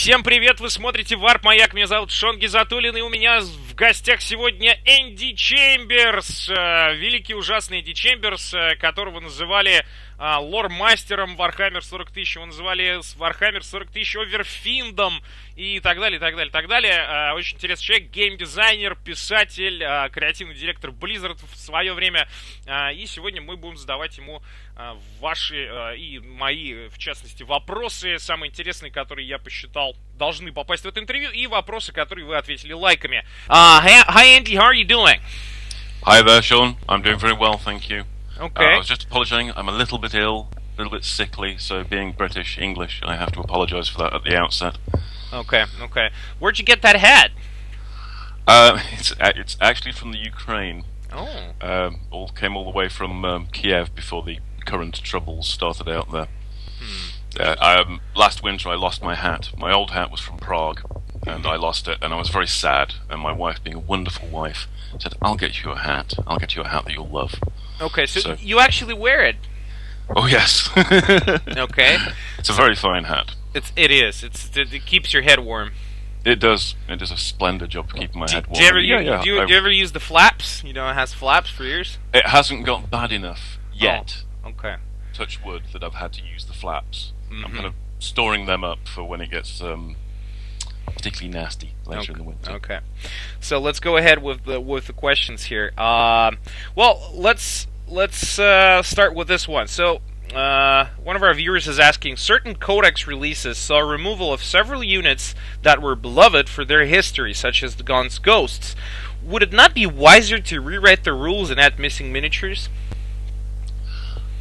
Всем привет, вы смотрите варп-маяк, меня зовут Шон Гизатуллин, и у меня в гостях сегодня Энди Чемберс, великий ужасный Энди Чемберс, которого называли лор-мастером Warhammer 40 000, его называли Warhammer 40 000 Оверфиндом и так далее, и так далее, и так далее. Очень интересный человек, геймдизайнер, писатель, креативный директор Blizzard в свое время, и сегодня мы будем задавать ему ваши и мои, в частности, вопросы, самые интересные, которые я посчитал должны попасть в это интервью, и вопросы, которые вы ответили лайками. Hi Andy, how are you doing? Hi there, Sean. I'm doing very well, thank you. Okay. I was just apologising. I'm a little bit ill, a little bit sickly, so being British English, I have to apologise for that at the outset. Okay. Where'd you get that hat? It's actually from the Ukraine. Oh. Came all the way from Kiev before the current troubles started out there. Last winter I lost my hat. My old hat was from Prague, and I lost it, and I was very sad. And my wife, being a wonderful wife, said, "I'll get you a hat. I'll get you a hat that you'll love." Okay, so you actually wear it. Oh yes. Okay. It's a very fine hat. It is. It keeps your head warm. It does. It does a splendid job of keeping my head warm. Do you ever use the flaps? You know, it has flaps for ears. It hasn't got bad enough yet. Oh, okay. Touch wood that I've had to use the flaps. Mm-hmm. I'm kind of storing them up for when it gets particularly nasty later in the winter. Okay. So let's go ahead with the questions here. Well, let's start with this one. So one of our viewers is asking, certain codex releases saw removal of several units that were beloved for their history, such as the Gaunt's Ghosts. Would it not be wiser to rewrite the rules and add missing miniatures?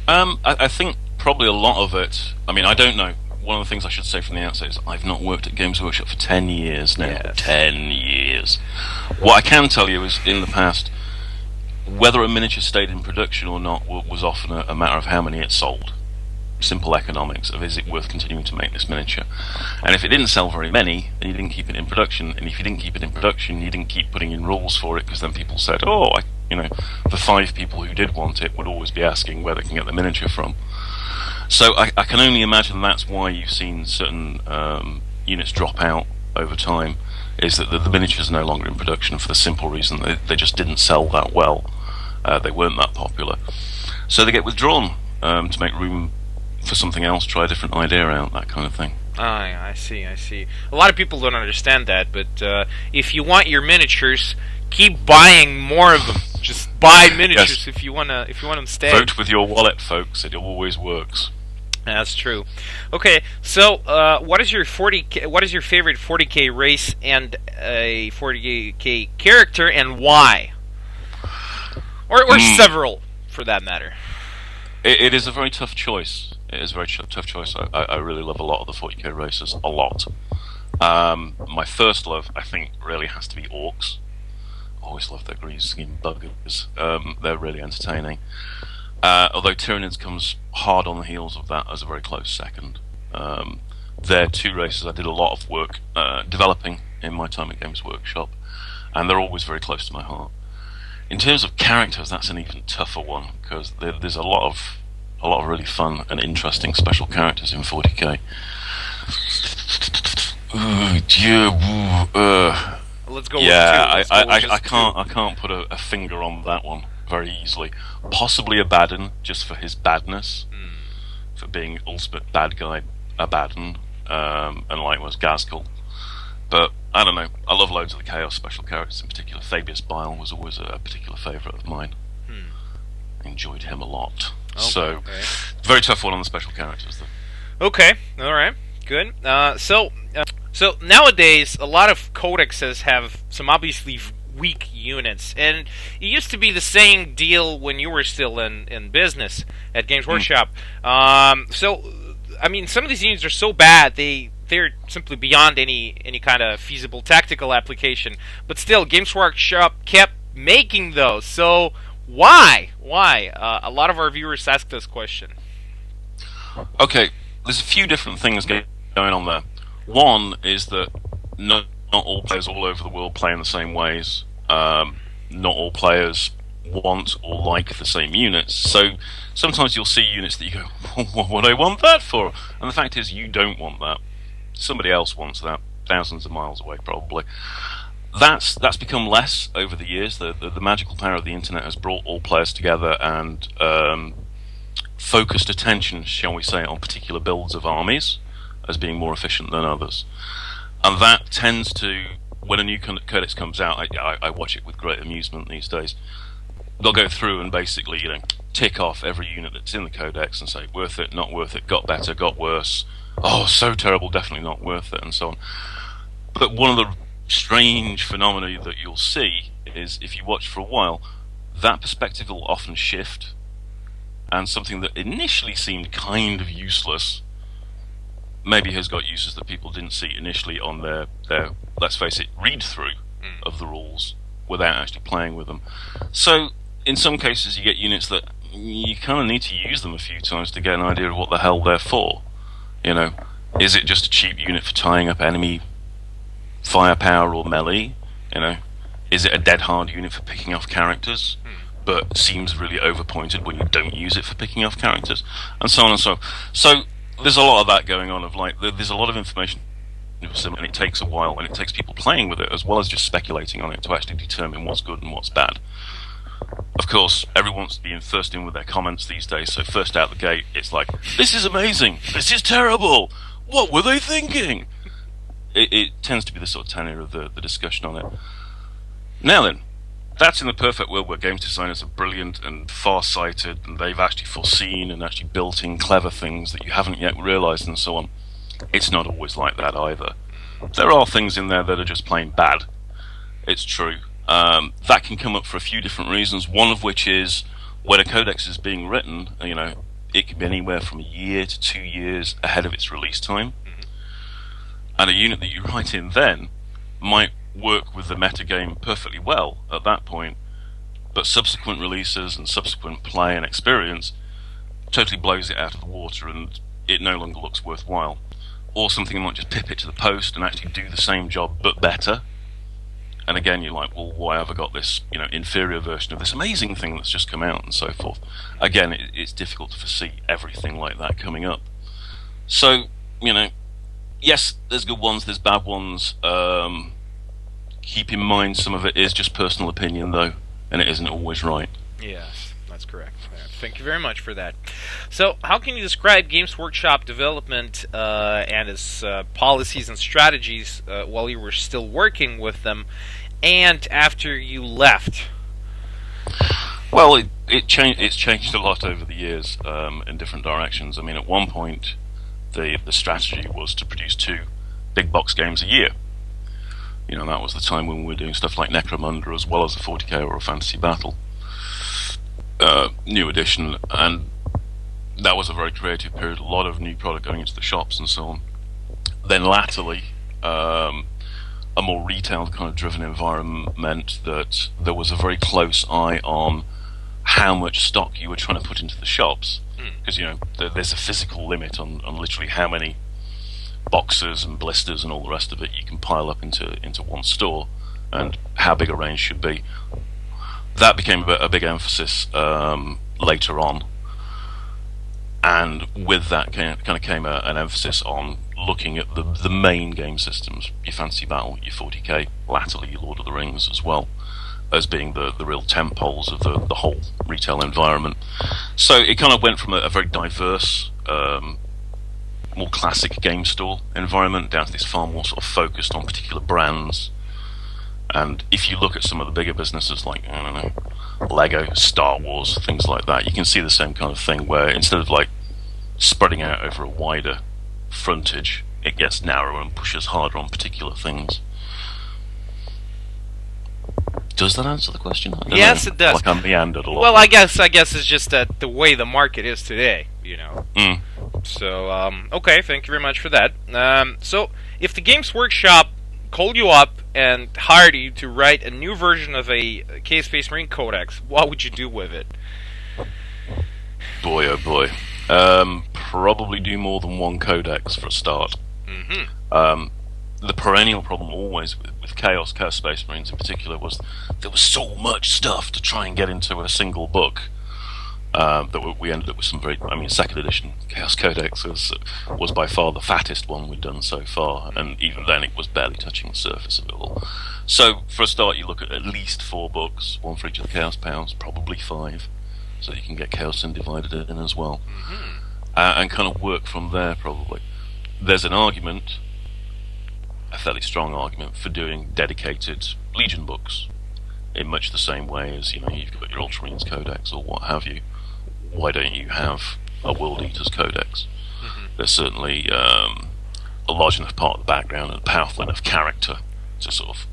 I think probably a lot of it. I mean, I don't know. One of the things I should say from the outset is I've not worked at Games Workshop for 10 years now. Yes. 10 years. What I can tell you is, in the past, whether a miniature stayed in production or not was often a matter of how many it sold. Simple economics of, is it worth continuing to make this miniature? And if it didn't sell very many, then you didn't keep it in production. And if you didn't keep it in production, you didn't keep putting in rules for it, because then people said, the 5 people who did want it would always be asking where they can get the miniature from. So I can only imagine that's why you've seen certain units drop out over time, is that the miniatures are no longer in production for the simple reason that they just didn't sell that well. They weren't that popular. So they get withdrawn to make room for something else, try a different idea out, that kind of thing. I see. A lot of people don't understand that, but if you want your miniatures, keep buying more of them. Just buy miniatures. Yes. if you want them to stay. Vote with your wallet, folks. It always works. That's true. Okay, so what is your favorite 40K race and a 40K character, and why? Or several, for that matter. It is a very tough choice. It is a very tough choice. I really love a lot of the 40K races, a lot. My first love, I think, really has to be Orcs. Always love their green skin buggers. They're really entertaining. Although Tyranids comes hard on the heels of that as a very close second. They're 2 races I did a lot of work developing in my time at Games Workshop, and they're always very close to my heart. In terms of characters, that's an even tougher one, because there's a lot of really fun and interesting special characters in 40K. Let's go. Yeah, I can't put a finger on that one very easily. Possibly Abaddon, just for his badness, for being ultimate bad guy Abaddon, and likewise Gazkul. But I don't know. I love loads of the Chaos special characters in particular. Fabius Bile was always a particular favourite of mine. Enjoyed him a lot. Okay, so, very tough one on the special characters, though. Okay, all right, good. So nowadays, a lot of codexes have some obviously weak units, and it used to be the same deal when you were still in business at Games Workshop. So, I mean, some of these units are so bad they're simply beyond any kind of feasible tactical application. But still, Games Workshop kept making those. So why? A lot of our viewers ask this question. Okay, there's a few different things going on there. One is that not all players all over the world play in the same ways. Not all players want or like the same units. So sometimes you'll see units that you go, what do I want that for? And the fact is, you don't want that. Somebody else wants that, thousands of miles away probably. That's become less over the years. The magical power of the internet has brought all players together and focused attention, shall we say, on particular builds of armies as being more efficient than others. And that tends to, when a new codex comes out, I watch it with great amusement these days. They'll go through and basically, tick off every unit that's in the codex and say, worth it, not worth it, got better, got worse, oh, so terrible, definitely not worth it, and so on. But one of the strange phenomena that you'll see is, if you watch for a while, that perspective will often shift, and something that initially seemed kind of useless maybe has got uses that people didn't see initially on their let's face it, read-through of the rules without actually playing with them. So in some cases you get units that you kind of need to use them a few times to get an idea of what the hell they're for. Is it just a cheap unit for tying up enemy firepower or melee? Is it a dead hard unit for picking off characters, but seems really overpointed when you don't use it for picking off characters, and so on and so on. So there's a lot of that going on. There's a lot of information, and it takes a while, and it takes people playing with it as well as just speculating on it to actually determine what's good and what's bad. Of course, everyone wants to be first in with their comments these days, so first out the gate, it's like, this is amazing, this is terrible, what were they thinking? It tends to be the sort of tenor of the discussion on it. Now then, that's in the perfect world where game designers are brilliant and far-sighted, and they've actually foreseen and actually built in clever things that you haven't yet realised and so on. It's not always like that either. There are things in there that are just plain bad. It's true. That can come up for a few different reasons, one of which is when a codex is being written, it can be anywhere from a year to 2 years ahead of its release time. And a unit that you write in then might work with the metagame perfectly well at that point, but subsequent releases and subsequent play and experience totally blows it out of the water and it no longer looks worthwhile. Or something might just pip it to the post and actually do the same job but better. And again, you're like, well, why have I got this, inferior version of this amazing thing that's just come out and so forth? Again, it's difficult to foresee everything like that coming up. So, yes, there's good ones, there's bad ones. Keep in mind some of it is just personal opinion, though, and it isn't always right. Yes, that's correct. Thank you very much for that. So, how can you describe Games Workshop development and its policies and strategies while you were still working with them, and after you left? Well, it's changed a lot over the years in different directions. I mean, at one point, the strategy was to produce 2 big box games a year. That was the time when we were doing stuff like Necromunda as well as a 40k or a Fantasy Battle new edition, and that was a very creative period, a lot of new product going into the shops and so on. Then latterly, a more retail kind of driven environment meant that there was a very close eye on how much stock you were trying to put into the shops, because there's a physical limit on literally how many boxes and blisters and all the rest of it you can pile up into one store, and how big a range should be. That became a big emphasis later on, and with that kind of came an emphasis on looking at the main game systems, your Fantasy Battle, your 40k, latterly your Lord of the Rings as well, as being the real tentpoles of the whole retail environment. So it kind of went from a very diverse, more classic game store environment down to this far more sort of focused on particular brands. And if you look at some of the bigger businesses like, Lego, Star Wars, things like that, you can see the same kind of thing where instead of like spreading out over a wider frontage, it gets narrower and pushes harder on particular things. Does that answer the question? Yes, it does. Like I meandered a lot. Well, I guess it's just that the way the market is today, So, okay, thank you very much for that. So, if the Games Workshop called you up and hired you to write a new version of a K-Space Marine Codex, what would you do with it? Boy, oh boy. Probably do more than one codex for a start. The perennial problem always with Chaos Space Marines in particular was there was so much stuff to try and get into a single book. we ended up with some very, I mean, second edition Chaos Codex was by far the fattest one we'd done so far, and even then it was barely touching the surface of it all. So for a start, you look at least 4 books, one for each of the Chaos Powers, probably 5, so you can get Chaos Sin divided in as well, and kind of work from there. Probably there's an argument, a fairly strong argument, for doing dedicated Legion books in much the same way as, you know, you've got your Ultramarines Codex or what have you. Why don't you have a World Eaters Codex? There's certainly a large enough part of the background and a powerful enough character to sort of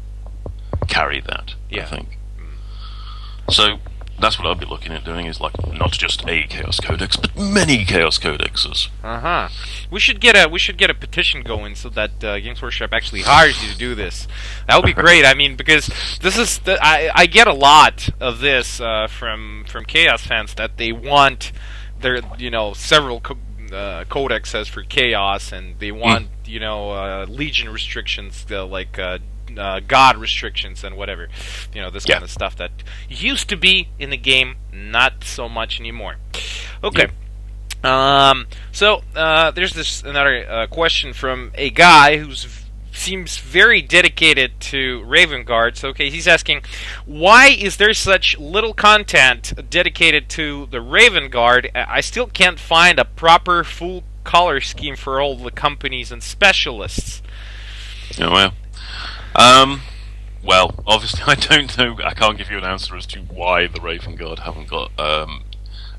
carry that, I think. So that's what I'd be looking at doing, is like not just a Chaos Codex, but many Chaos Codexes. We should get a petition going so that Games Workshop actually hires you to do this. That would be great. I mean, because this is I get a lot of this from Chaos fans, that they want their, you know, several codexes for Chaos, and they want Legion restrictions, like God restrictions and whatever, you know, this kind of stuff that used to be in the game, not so much anymore. Okay. So there's this another question from a guy who seems very dedicated to Raven Guards. Okay, he's asking, why is there such little content dedicated to the Raven Guard? I still can't find a proper full color scheme for all the companies and specialists. Oh, well. Well, obviously I don't know, I can't give you an answer as to why the Raven Guard haven't got a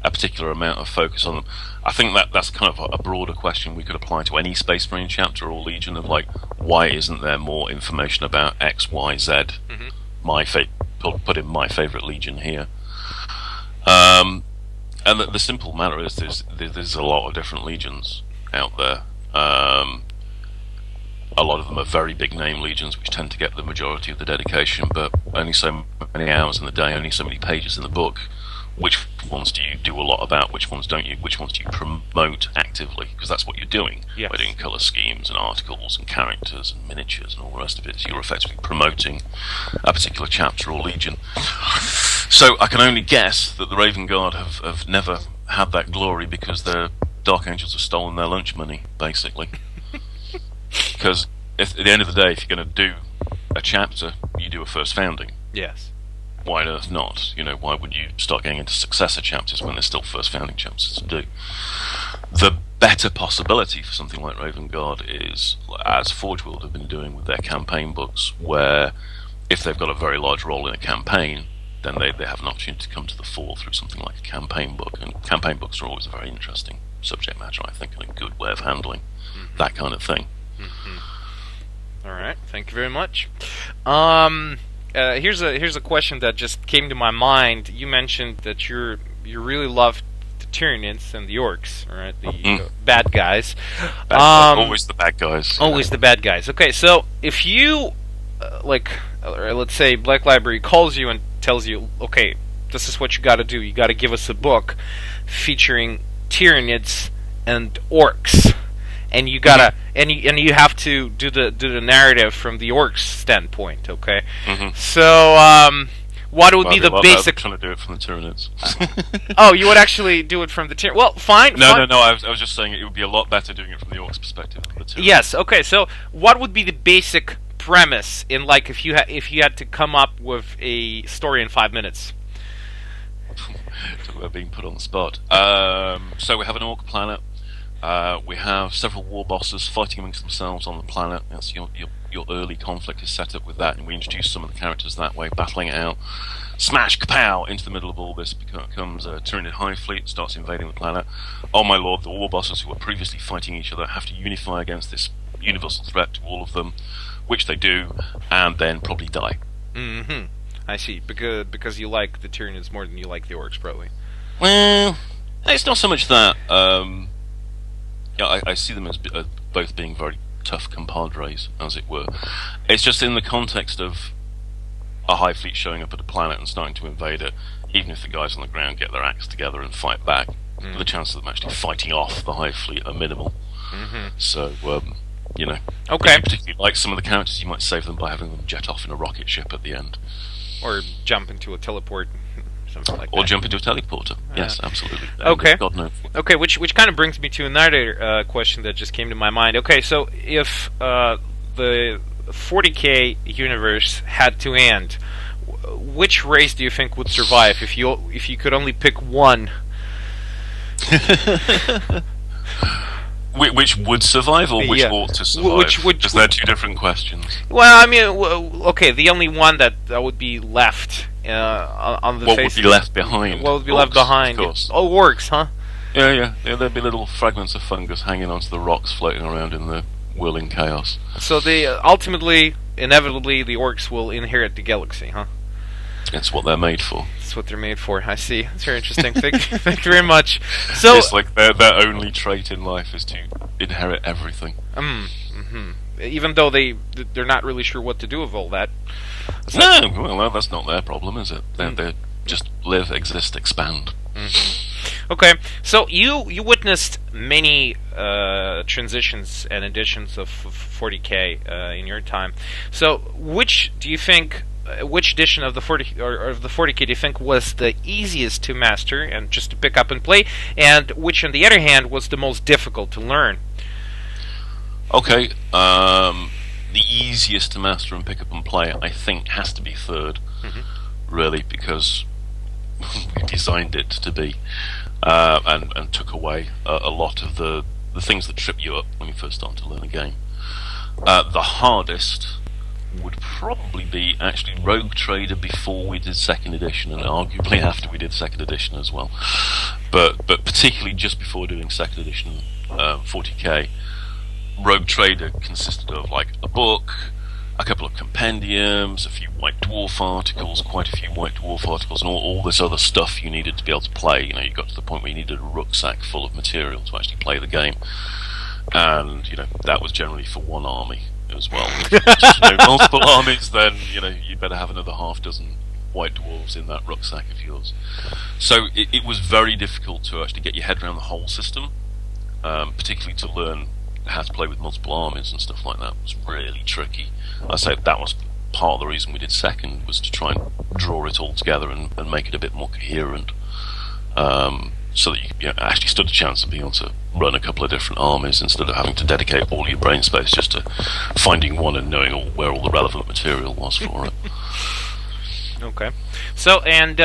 particular amount of focus on them. I think that's kind of a broader question we could apply to any Space Marine chapter or Legion, of like, why isn't there more information about X, Y, Z? Put in my favourite Legion here. And the simple matter is there's a lot of different Legions out there. A lot of them are very big name Legions, which tend to get the majority of the dedication, but only so many hours in the day, only so many pages in the book. Which ones do you do a lot about? Which ones don't you? Which ones do you promote actively? Because that's what you're doing. By doing colour schemes and articles and characters and miniatures and all the rest of it. So you're effectively promoting a particular chapter or Legion. So I can only guess that the Raven Guard have never had that glory because their Dark Angels have stolen their lunch money, basically. Because at the end of the day, if you're going to do a chapter, you do a first founding. Yes. Why on earth not? You know, why would you start getting into successor chapters when there's still first founding chapters to do? The better possibility for something like Raven Guard is, as Forge World have been doing with their campaign books, where if they've got a very large role in a campaign, then they have an opportunity to come to the fore through something like a campaign book. And campaign books are always a very interesting subject matter, I think, and a good way of handling that kind of thing. All right, thank you very much. Here's a question that just came to my mind. You mentioned that you really love the Tyranids and the Orcs, all right? The bad guys. Always the bad guys. Always the bad guys. Okay, so if you let's say Black Library calls you and tells you, okay, this is what you got to do. You got to give us a book featuring Tyranids and Orcs. And you gotta, and you have to do the narrative from the Orcs standpoint, okay? So, what would be the basic? I'm trying to do it from the Tyranids. Oh, you would actually do it from the Tyranids? Well, fine. No. I was just saying it would be a lot better doing it from the Orcs' perspective than the Tyranids. Yes. Okay. So, what would be the basic premise in, like, if you had to come up with a story in 5 minutes? Talk about being put on the spot. So we have an Orc planet. We have several war bosses fighting amongst themselves on the planet. That's your early conflict is set up with that, and we introduce some of the characters that way, battling it out. Smash, kapow! Into the middle of all this becomes a Tyranid Hive fleet, starts invading the planet. Oh my lord, the war bosses who were previously fighting each other have to unify against this universal threat to all of them, which they do, and then probably die. I see, because you like the Tyranids more than you like the Orcs, probably. Well, it's not so much that. I see them as both being very tough compadres, as it were. It's just in the context of a Hive fleet showing up at a planet and starting to invade it, even if the guys on the ground get their acts together and fight back, the chances of them actually fighting off the Hive fleet are minimal. So, you know, okay. If you particularly like some of the characters, you might save them by having them jet off in a rocket ship at the end. Or jump into a teleport. something like Or that. jump into a teleporter. Yes, absolutely. Okay. God knows. Okay, which kind of brings me to another question that just came to my mind. Okay, so if the 40K universe had to end, which race do you think would survive if you could only pick one? Which would survive or which ought to survive? Because they're two different questions. Well, I mean, okay, the only one that would be left on the what face. What would be left behind? What would be orcs, left behind? Of course. Oh, orcs, huh? Yeah. There'd be little fragments of fungus hanging onto the rocks, floating around in the whirling chaos. So they ultimately, inevitably, the orcs will inherit the galaxy, huh? That's what they're made for. That's what they're made for. I see. That's very interesting. Thank you very much. So it's like their only trait in life is to inherit everything. Even though they're not really sure what to do with all that. No, well, that's not their problem, is it? They just live, exist, expand. Okay, so you witnessed many transitions and additions of 40K in your time. So which do you think? Which edition of the 40K do you think was the easiest to master and just to pick up and play, and which, on the other hand, was the most difficult to learn? Okay, the easiest to master and pick up and play, I think, has to be third, really, because we designed it to be, and took away a lot of the things that trip you up when you first start to learn a game. The hardest would probably be actually Rogue Trader before we did second edition, and arguably after we did second edition as well. But particularly just before doing second edition 40K, Rogue Trader consisted of like a book, a couple of compendiums, a few White Dwarf articles, quite a few White Dwarf articles, and all this other stuff you needed to be able to play. You know, you got to the point where you needed a rucksack full of material to actually play the game, and that was generally for one army as well. If multiple armies, then you better have another half dozen White Dwarves in that rucksack of yours. So it was very difficult to actually get your head around the whole system, particularly to learn how to play with multiple armies and stuff like that. It was really tricky. I say that was part of the reason we did second, was to try and draw it all together and make it a bit more coherent, so that you actually stood a chance of being able to run a couple of different armies instead of having to dedicate all your brain space just to finding one and knowing where all the relevant material was for it. Okay. So, and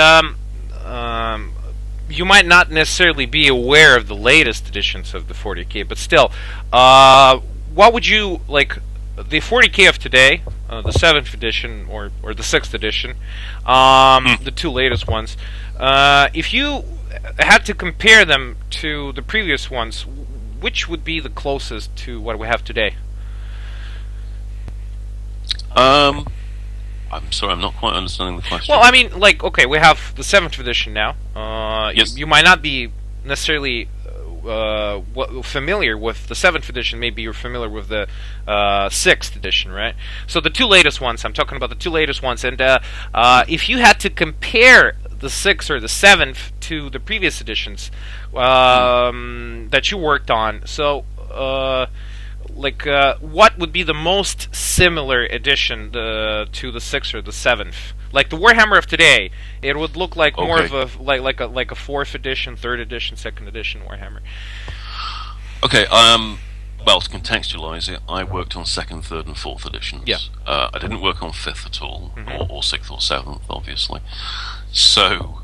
you might not necessarily be aware of the latest editions of the 40K, but still, what would you like? The 40K of today, the 7th edition or the 6th edition, the two latest ones. If you had to compare them to the previous ones, which would be the closest to what we have today? I'm sorry, I'm not quite understanding the question. Well, I mean, like, okay, we have the 7th edition now. Yes. You might not be necessarily familiar with the 7th edition. Maybe you're familiar with the 6th edition, right? So the two latest ones, I'm talking about the two latest ones, and if you had to compare the 6th or the 7th to the previous editions that you worked on, so what would be the most similar edition to the 6th or the 7th? Like the Warhammer of today, it would look like more of a like a 4th edition, 3rd edition, 2nd edition Warhammer. Okay, well, to contextualize it, I worked on 2nd, 3rd, and 4th editions. Yeah. I didn't work on 5th at all, or 6th or 7th, obviously. So,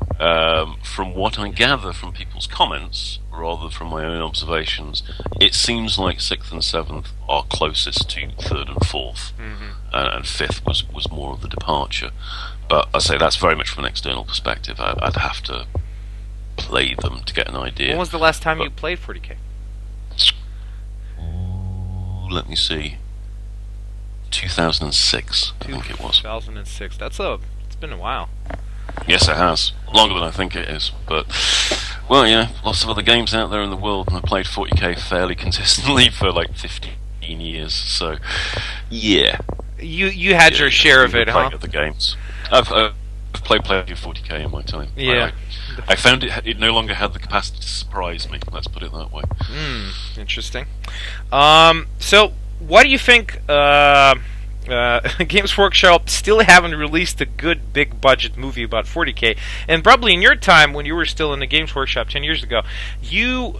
from what I gather from people's comments, rather than from my own observations, it seems like 6th and 7th are closest to 3rd and 4th, and 5th was more of the departure. But I say that's very much from an external perspective. I'd have to play them to get an idea. When was the last time you played 40K? Let me see. 2006, I think it was. 2006. It's been a while. Yes, it has. Longer than I think it is. But, well, lots of other games out there in the world, and I played 40K fairly consistently for like 15 years. So, yeah. You had your share of it, huh? Of the games. I've played plenty of 40K in my time. Yeah. I found it no longer had the capacity to surprise me. Let's put it that way. Interesting. So, what do you think? Games Workshop still haven't released a good big budget movie about 40K. And probably in your time, when you were still in the Games Workshop 10 years ago, you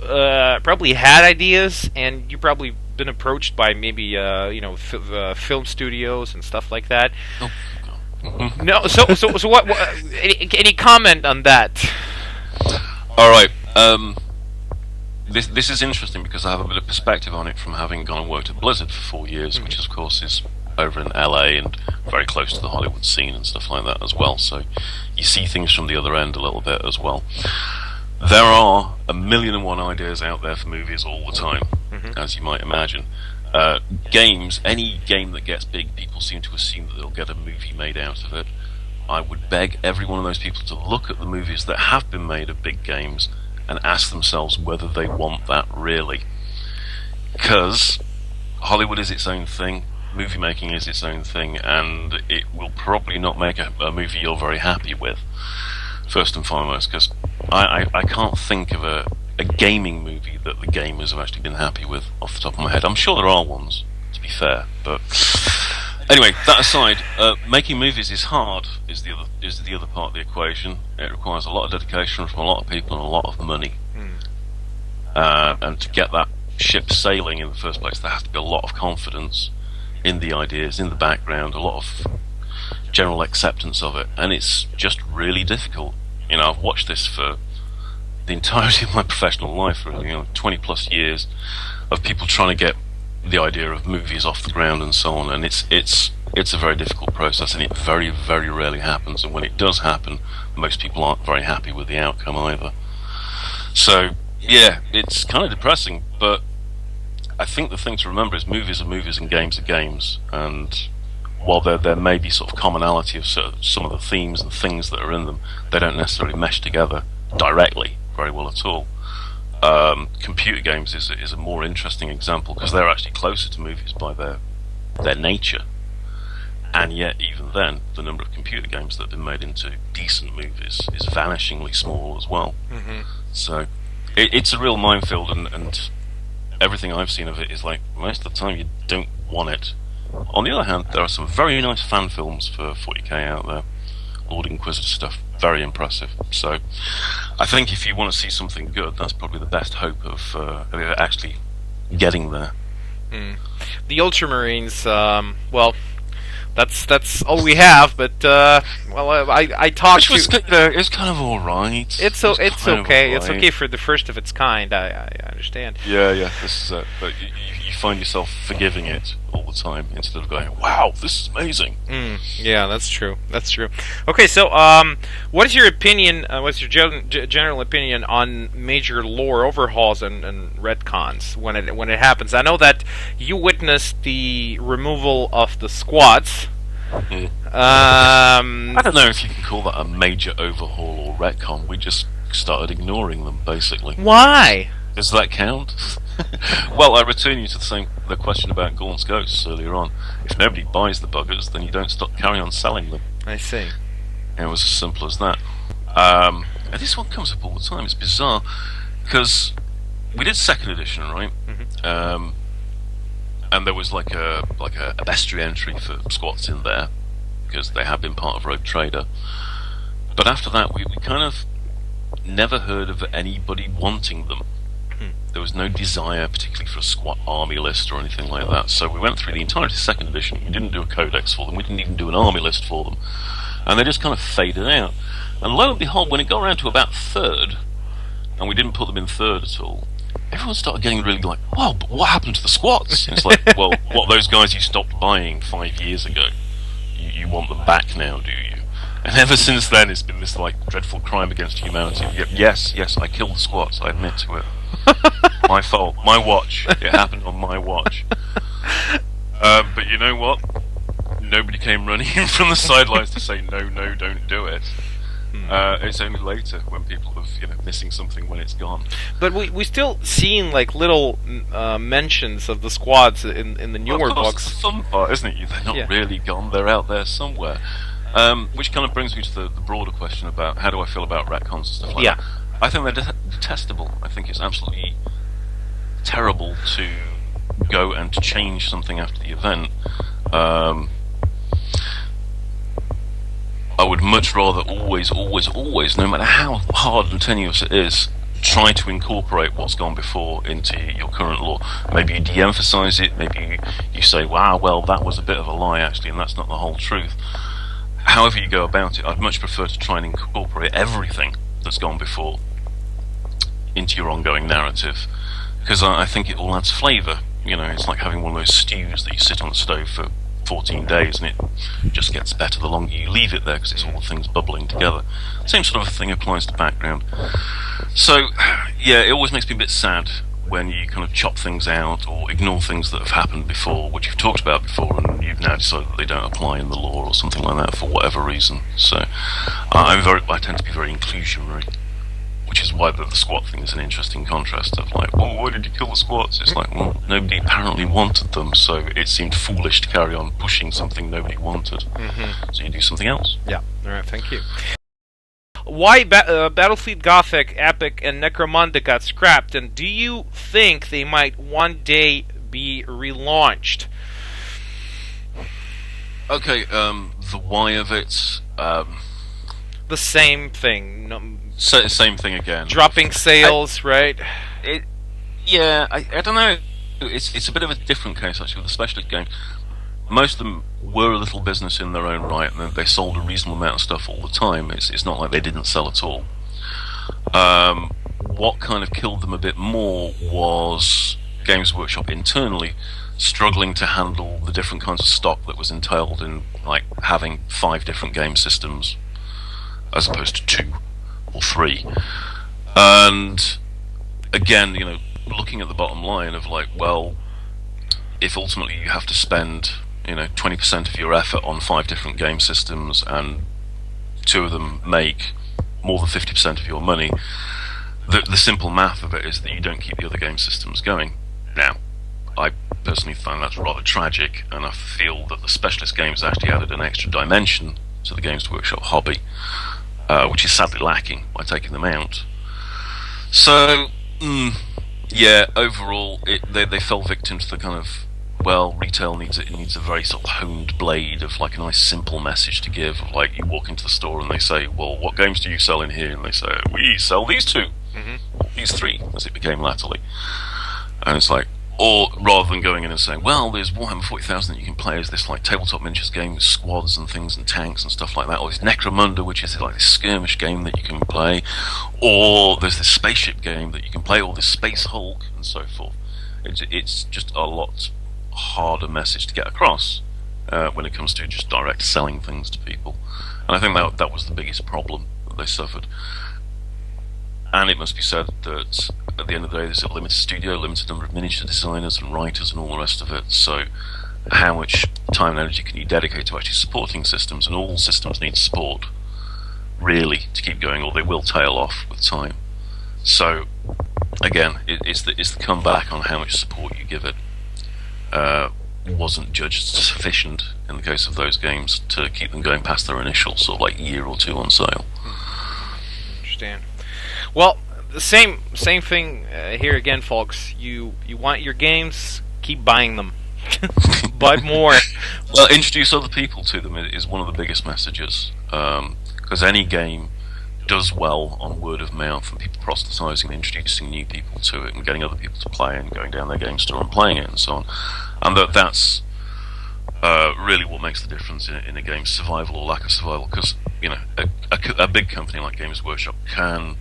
probably had ideas, and you probably been approached by maybe film studios and stuff like that. Oh. No, so what? Any comment on that? All right. This is interesting because I have a bit of perspective on it from having gone and worked at Blizzard for 4 years, which of course is over in LA and very close to the Hollywood scene and stuff like that as well. So you see things from the other end a little bit as well. There are 1,000,001 ideas out there for movies all the time, as you might imagine. Games, any game that gets big, people seem to assume that they'll get a movie made out of it. I would beg every one of those people to look at the movies that have been made of big games and ask themselves whether they want that really. Because Hollywood is its own thing, movie making is its own thing, and it will probably not make a movie you're very happy with, first and foremost, because I can't think of a gaming movie that the gamers have actually been happy with off the top of my head. I'm sure there are ones, to be fair, but anyway, that aside, making movies is hard, is the other part of the equation. It requires a lot of dedication from a lot of people and a lot of money. And to get that ship sailing in the first place, there has to be a lot of confidence in the ideas, in the background, a lot of general acceptance of it, and it's just really difficult. I've watched this for the entirety of my professional life, really, 20 plus years of people trying to get the idea of movies off the ground and so on, and it's a very difficult process, and it very, very rarely happens, and when it does happen, most people aren't very happy with the outcome either. So yeah, it's kind of depressing, but I think the thing to remember is movies are movies and games are games, and while there may be sort of commonality of some of the themes and things that are in them, they don't necessarily mesh together directly very well at all. Computer games is a more interesting example because they're actually closer to movies by their nature, and yet even then the number of computer games that have been made into decent movies is vanishingly small as well. So it's a real minefield, and everything I've seen of it is like most of the time you don't want it. On the other hand, there are some very nice fan films for 40k out there. Lord Inquisitor stuff, very impressive. So I think if you want to see something good, that's probably the best hope of actually getting there. The Ultramarines, well, that's all we have. But I talked to. It's kind of all right. It's okay. Right. It's okay for the first of its kind. I understand. Yeah. This is it. But you find yourself forgiving it all the time instead of going, "Wow, this is amazing." Yeah, that's true. Okay, so what is your opinion? What's your general opinion on major lore overhauls and retcons when it happens? I know that you witnessed the removal of the squads. I don't know if you can call that a major overhaul or retcon. We just started ignoring them, basically. Why? Does that count? Well, I return you to the question about Gaunt's Ghosts earlier on. If nobody buys the buggers, then you don't carry on selling them. I see. And it was as simple as that. And this one comes up all the time. It's bizarre because we did second edition, right? And there was like a bestiary entry for squats in there because they have been part of Rogue Trader. But after that, we kind of never heard of anybody wanting them. There was no desire, particularly for a squat army list or anything like that. So we went through the entirety of second edition. We didn't do a codex for them. We didn't even do an army list for them. And they just kind of faded out. And lo and behold, when it got around to about third, and we didn't put them in third at all, everyone started getting really like, "Wow, but what happened to the squats?" And it's like, well, what, those guys you stopped buying 5 years ago, you want them back now, do you? And ever since then, it's been this like dreadful crime against humanity. Yes, I killed the squats. I admit to it. My fault. My watch. It happened on my watch. But you know what? Nobody came running in from the sidelines to say no, don't do it. It's only later when people have missing something when it's gone. But we still seeing like little mentions of the squads in the newer books. That's the fun part, isn't it? They're not really gone. They're out there somewhere. Which kind of brings me to the broader question about how do I feel about retcons and stuff like that. I think they're detestable. I think it's absolutely terrible to go and to change something after the event. I would much rather always, no matter how hard and tenuous it is, try to incorporate what's gone before into your current lore. Maybe you de-emphasize it, maybe you say, wow, well, that was a bit of a lie, actually, and that's not the whole truth. However you go about it, I'd much prefer to try and incorporate everything that's gone before into your ongoing narrative, because I think it all adds flavour. You know, it's like having one of those stews that you sit on the stove for 14 days and it just gets better the longer you leave it there, because it's all the things bubbling together. Same sort of thing applies to background. So, yeah, it always makes me a bit sad when you kind of chop things out or ignore things that have happened before, which you've talked about before, and you've now decided that they don't apply in the lore or something like that for whatever reason. So, I tend to be very inclusionary, which is why the squat thing is an interesting contrast of like, well, why did you kill the squats? It's like, well, nobody apparently wanted them, so it seemed foolish to carry on pushing something nobody wanted. So you do something else. Yeah, alright, thank you. Why Battlefleet Gothic, Epic, and Necromunda got scrapped, and do you think they might one day be relaunched? Okay, the why of it, the same thing. No, same thing again. Dropping sales, right? I don't know. It's a bit of a different case actually with the specialist games. Most of them were a little business in their own right, and they sold a reasonable amount of stuff all the time. It's not like they didn't sell at all. What kind of killed them a bit more was Games Workshop internally struggling to handle the different kinds of stock that was entailed in like having 5 different game systems as opposed to 2 or 3. And again, you know, looking at the bottom line of like, well, if ultimately you have to spend, you know, 20% of your effort on 5 different game systems and 2 of them make more than 50% of your money, the simple math of it is that you don't keep the other game systems going. Now, I personally find that's rather tragic, and I feel that the specialist games actually added an extra dimension to the Games Workshop hobby, which is sadly lacking by taking them out. So, yeah, overall, they fell victim to the kind of, well, retail needs a very sort of honed blade of like a nice simple message to give. Of like, you walk into the store and they say, well, what games do you sell in here? And they say, we sell these 2, these 3, as it became latterly. And it's like, or rather than going in and saying, well, there's Warhammer 40,000 that you can play as this like tabletop miniatures game with squads and things and tanks and stuff like that, or there's Necromunda, which is like this skirmish game that you can play, or there's this spaceship game that you can play, or this Space Hulk and so forth. It's just a lot harder message to get across when it comes to just direct selling things to people, and I think that was the biggest problem that they suffered. And it must be said that at the end of the day, there's a limited studio, limited number of miniature designers and writers and all the rest of it. So how much time and energy can you dedicate to actually supporting systems? And all systems need support, really, to keep going, or they will tail off with time. So again, it's the comeback on how much support you give it. Wasn't judged sufficient in the case of those games to keep them going past their initial sort of like year or 2 on sale. Understand. Well, the same thing here again, folks. You want your games, keep buying them. Buy more. Well, introduce other people to them is one of the biggest messages. Because any game does well on word of mouth and people proselytizing, introducing new people to it and getting other people to play and going down their game store and playing it and so on. And that's really what makes the difference in a game's survival or lack of survival. Because, you know, a big company like Games Workshop can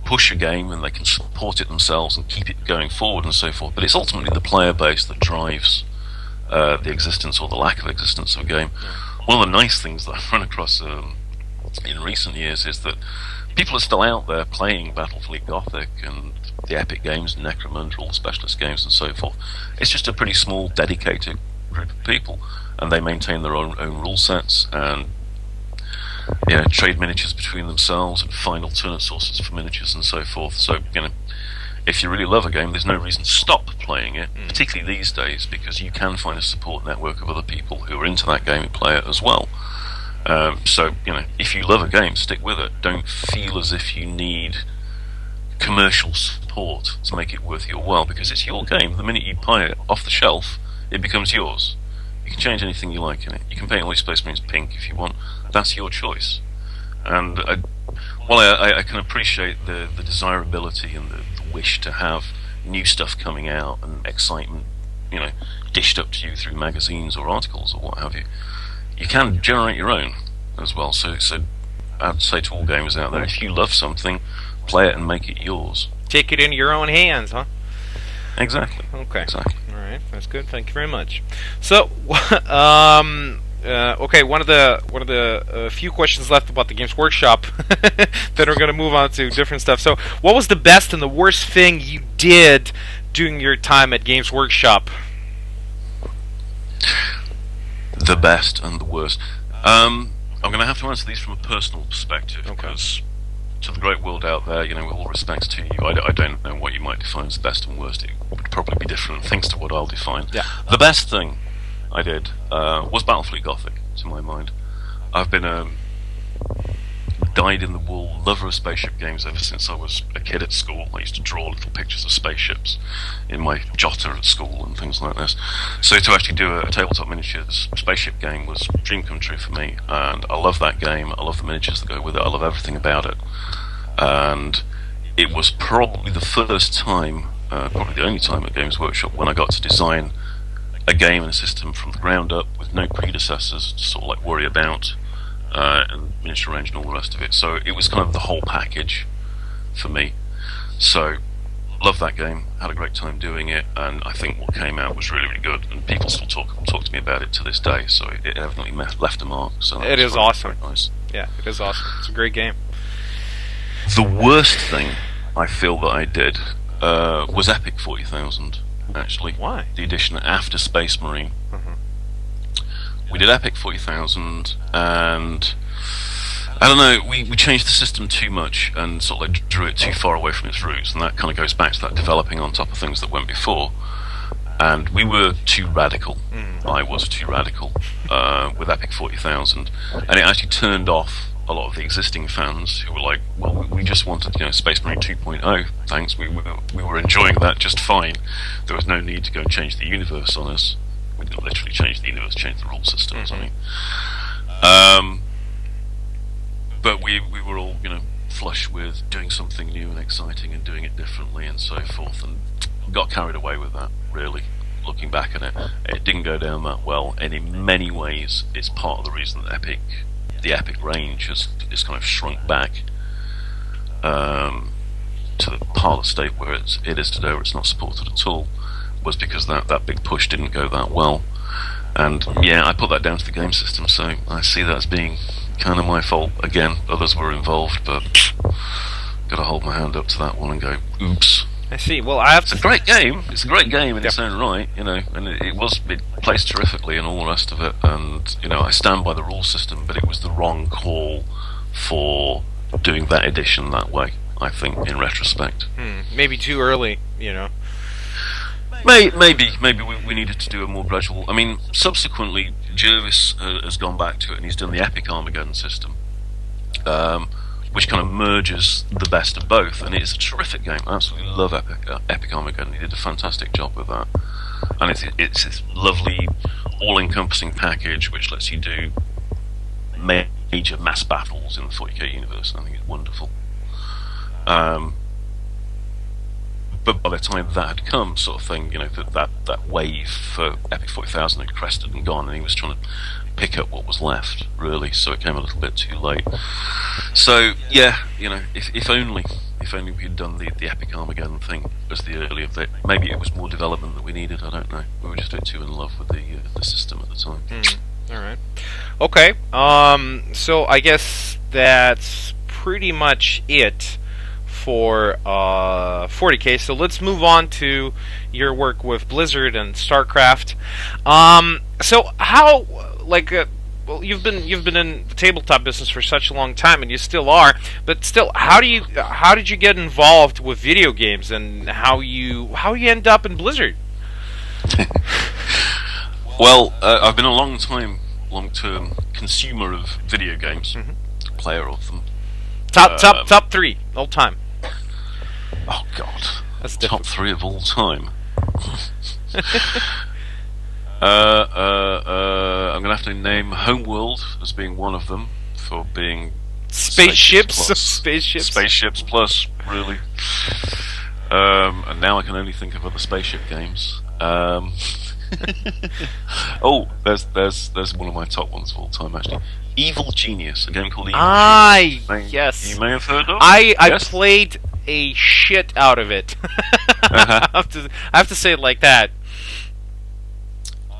push a game and they can support it themselves and keep it going forward and so forth, but it's ultimately the player base that drives the existence or the lack of existence of a game. One of the nice things that I've run across in recent years is that people are still out there playing Battlefleet Gothic and the Epic games, Necromunda, all the specialist games and so forth. It's just a pretty small, dedicated group of people, and they maintain their own rule sets and, you know, trade miniatures between themselves and find alternate sources for miniatures and so forth. So, you know, if you really love a game, there's no reason to stop playing it, particularly these days, because you can find a support network of other people who are into that game and play it as well. So, you know, if you love a game, stick with it. Don't feel as if you need commercial support to make it worth your while, because it's your game. The minute you buy it off the shelf, it becomes yours. You can change anything you like in it. You can paint all your Space Marines pink if you want. That's your choice. And I can appreciate the desirability and the wish to have new stuff coming out and excitement, dished up to you through magazines or articles or what have you. You can generate your own as well. So I'd say to all gamers out there, if you love something, play it and make it yours. Take it into your own hands, huh? Exactly. Okay. Exactly. All right. That's good. Thank you very much. So, okay. One of the few questions left about the Games Workshop. Then we're going to move on to different stuff. So, what was the best and the worst thing you did during your time at Games Workshop? The best and the worst. I'm going to have to answer these from a personal perspective, because to the great world out there, with all respect to you, I don't know what you might define as the best and worst. It would probably be different things to what I'll define. Yeah. The best thing I did was Battlefleet Gothic, to my mind. I've been a dyed-in-the-wool lover of spaceship games ever since I was a kid at school. I used to draw little pictures of spaceships in my jotter at school and things like this. So to actually do a tabletop miniatures spaceship game was a dream come true for me, and I love that game. I love the miniatures that go with it. I love everything about it. And it was probably the first time, probably the only time at Games Workshop when I got to design a game and a system from the ground up with no predecessors to sort of like worry about, and miniature range and all the rest of it. So it was kind of the whole package for me. So loved that game, had a great time doing it, and I think what came out was really, really good. And people still talk to me about it to this day. So it evidently left a mark. So it is awesome. Very nice. Yeah, it is awesome. It's a great game. The worst thing I feel that I did was Epic 40,000. Actually, why? The edition after Space Marine. We did Epic 40,000, and I don't know, we changed the system too much and sort of like drew it too far away from its roots, and that kind of goes back to that developing on top of things that went before. And we were too radical. I was too radical with Epic 40,000, and it actually turned off a lot of the existing fans who were like, well, we just wanted, Space Marine 2.0, thanks, we were enjoying that just fine. There was no need to go and change the universe on us. We didn't literally change the universe, change the rule system or something. But we were all, flush with doing something new and exciting and doing it differently and so forth, and got carried away with that, really. Looking back at it, it didn't go down that well, and in many ways it's part of the reason that the Epic range is kind of shrunk back to the parlour state where it is today, where it's not supported at all, was because that big push didn't go that well. And yeah, I put that down to the game system, so I see that as being kind of my fault. Again, others were involved, but gotta hold my hand up to that one and go, oops. I see. Well, It's a great game. It's a great game in its own right, and it plays terrifically and all the rest of it. And I stand by the rule system, but it was the wrong call for doing that edition that way. I think, in retrospect, maybe too early. Maybe we needed to do a more gradual. I mean, subsequently, Jervis has gone back to it, and he's done the Epic Armageddon system. Which kind of merges the best of both, and it's a terrific game. I absolutely love Epic Armageddon. He did a fantastic job with that, and it's this lovely, all-encompassing package which lets you do major mass battles in the 40k universe. And I think it's wonderful. But by the time that had come, sort of thing, that wave for Epic 40,000 had crested and gone, and he was trying to pick up what was left, really, so it came a little bit too late. So yeah, if only we had done the Epic Armageddon thing as the earlier bit. Maybe it was more development that we needed, I don't know. We were just a bit too in love with the system at the time. Alright. Okay, so I guess that's pretty much it for 40k. So let's move on to your work with Blizzard and StarCraft. So how, well, you've been in the tabletop business for such a long time, and you still are. But still, how did you get involved with video games, and how you end up in Blizzard? Well, I've been a long-term consumer of video games, player of them. Top three all time. Oh God, that's top three of all time. I'm gonna have to name Homeworld as being one of them, for being Spaceships? Spaceships Plus, really. And now I can only think of other spaceship games. Oh, there's one of my top ones of all time, actually. Evil Genius, a game called Evil Genius. Yes. You may have heard of. I played a shit out of it. I have to say it like that.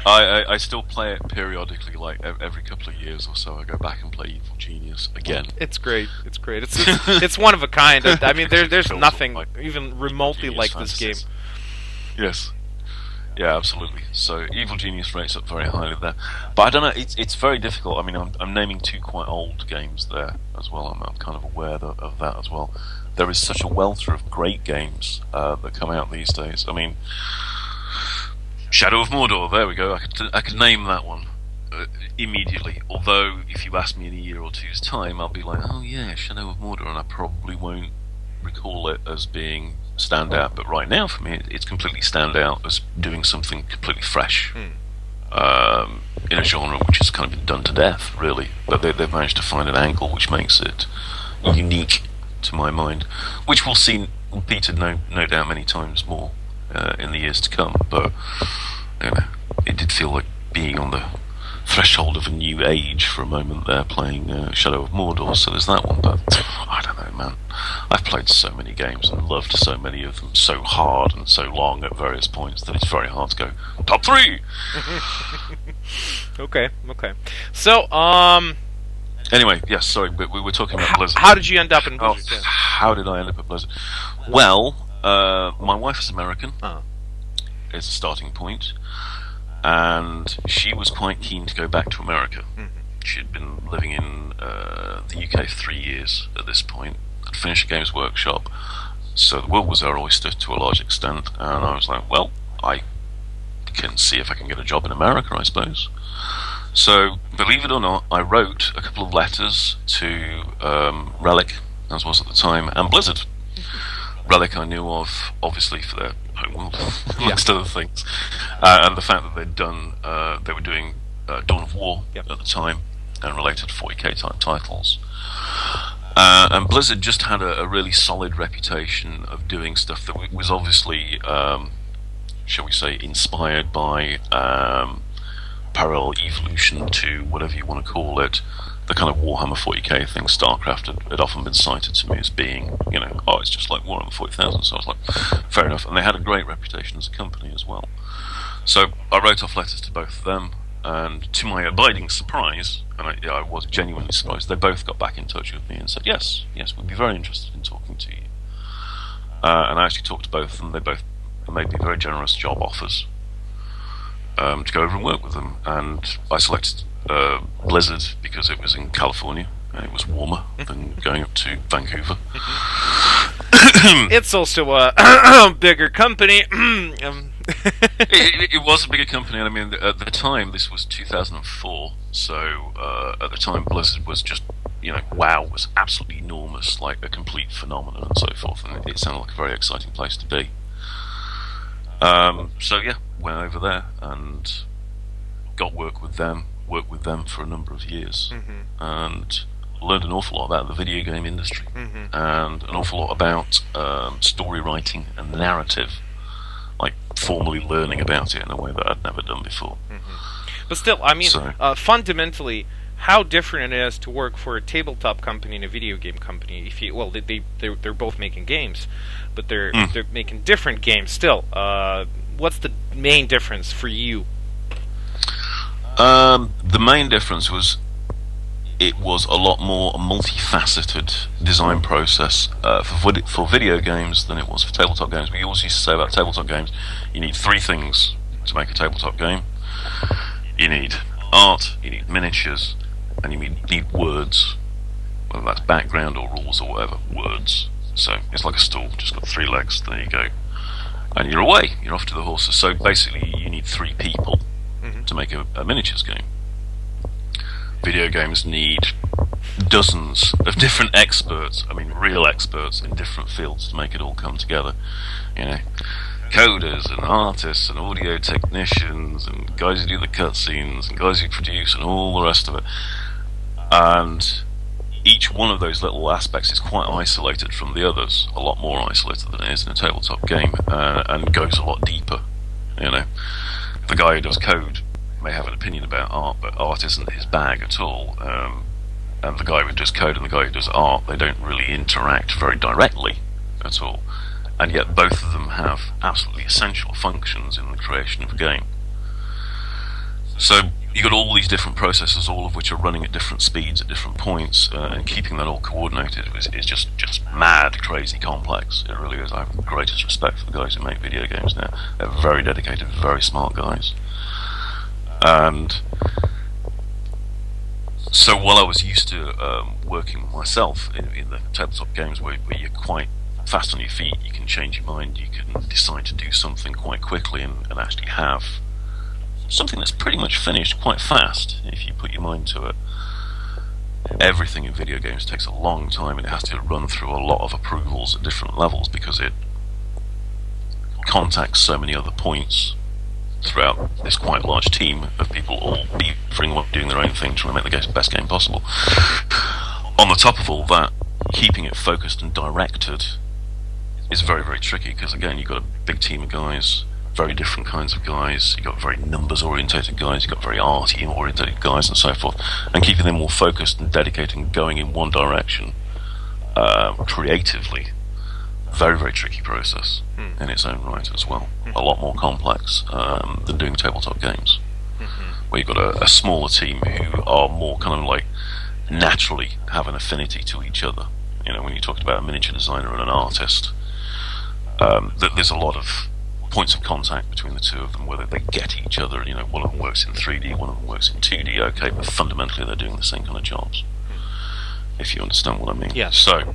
I still play it periodically, like every couple of years or so. I go back and play Evil Genius again. It's great. It's great. It's one of a kind. I mean, there's nothing even remotely like this game. Yes. Yeah, absolutely. So Evil Genius rates up very highly there, but I don't know. It's very difficult. I mean, I'm naming two quite old games there as well. I'm kind of aware of that as well. There is such a wealth of great games that come out these days. I mean, Shadow of Mordor. There we go. I could name that one immediately. Although, if you ask me in a year or two's time, I'll be like, oh yeah, Shadow of Mordor, and I probably won't recall it as being standout. But right now, for me, it's completely standout as doing something completely fresh in a genre which has kind of been done to death, really. But they've managed to find an angle which makes it unique, to my mind, which we'll see repeated, no doubt, many times more in the years to come. But you know, it did feel like being on the threshold of a new age for a moment there, playing Shadow of Mordor. So there's that one. But I don't know, man. I've played so many games and loved so many of them so hard and so long at various points that it's very hard to go top 3. Okay. So, anyway, yes, sorry, but we were talking about Blizzard. How did you end up in Blizzard? How did I end up at Blizzard? Well, my wife is American. Is a starting point, and she was quite keen to go back to America. She'd been living in the UK for 3 years at this point. I'd finished a Games Workshop, so the world was her oyster to a large extent, and I was like, well, I can see if I can get a job in America, I suppose. So, believe it or not, I wrote a couple of letters to Relic, as was at the time, and Blizzard. Relic I knew of, obviously, for their homeworld, amongst other things, and the fact that they were doing Dawn of War at the time, and related 40k type titles. And Blizzard just had a really solid reputation of doing stuff that was obviously, shall we say, inspired by parallel evolution to whatever you want to call it. The kind of Warhammer 40k thing, StarCraft, had often been cited to me as being, you know, oh, it's just like Warhammer 40,000. So I was like, fair enough. And they had a great reputation as a company as well. So I wrote off letters to both of them, and to my abiding surprise, and I was genuinely surprised, they both got back in touch with me and said, yes, we'd be very interested in talking to you. And I actually talked to both of them. They both made me very generous job offers to go over and work with them. And I selected Blizzard because it was in California and it was warmer than going up to Vancouver. It's also a bigger company. It was a bigger company. I mean, at the time, this was 2004, so at the time Blizzard was just, you know, WoW was absolutely enormous, like a complete phenomenon and so forth, and it sounded like a very exciting place to be. So yeah, went over there and got work with them for a number of years, and learned an awful lot about the video game industry, and an awful lot about story writing and narrative, like formally learning about it in a way that I'd never done before. But still, I mean, fundamentally, how different it is to work for a tabletop company and a video game company. If you, well, they're both making games, but they're making different games still. What's the main difference for you? The main difference was it was a lot more a multifaceted design process for video games than it was for tabletop games. We always used to say about tabletop games, you need 3 things to make a tabletop game. You need art, you need miniatures, and you need words, whether that's background or rules or whatever, words. So it's like a stool, just got 3 legs, there you go. And you're away, you're off to the horses. So basically you need 3 people to make a miniatures game. Video games need dozens of different experts, I mean real experts in different fields to make it all come together. You know, coders and artists and audio technicians and guys who do the cutscenes and guys who produce and all the rest of it. And each one of those little aspects is quite isolated from the others, a lot more isolated than it is in a tabletop game, and goes a lot deeper. You know, the guy who does code may have an opinion about art, but art isn't his bag at all. And the guy who does code and the guy who does art, they don't really interact very directly at all. And yet both of them have absolutely essential functions in the creation of a game. So you've got all these different processes, all of which are running at different speeds at different points, and keeping that all coordinated is just mad, crazy complex. It really is. I have the greatest respect for the guys who make video games now. They're very dedicated, very smart guys. And so while I was used to working myself in the tabletop games where you're quite fast on your feet, you can change your mind, you can decide to do something quite quickly and actually have something that's pretty much finished quite fast if you put your mind to it. Everything in video games takes a long time, and it has to run through a lot of approvals at different levels because it contacts so many other points throughout this quite large team of people all doing their own thing, trying to make the best game possible. On the top of all that, keeping it focused and directed is very, very tricky because, again, you've got a big team of guys, very different kinds of guys. You've got very numbers-orientated guys, you've got very arty-orientated guys, and so forth. And keeping them all focused and dedicated and going in one direction creatively, very, very tricky process in its own right as well. A lot more complex than doing tabletop games, where you've got a smaller team who are more kind of like naturally have an affinity to each other. You know, when you talked about a miniature designer and an artist, there's a lot of points of contact between the two of them, whether they get each other. You know, one of them works in 3D, one of them works in 2D, okay, but fundamentally they're doing the same kind of jobs, if you understand what I mean. Yeah. So,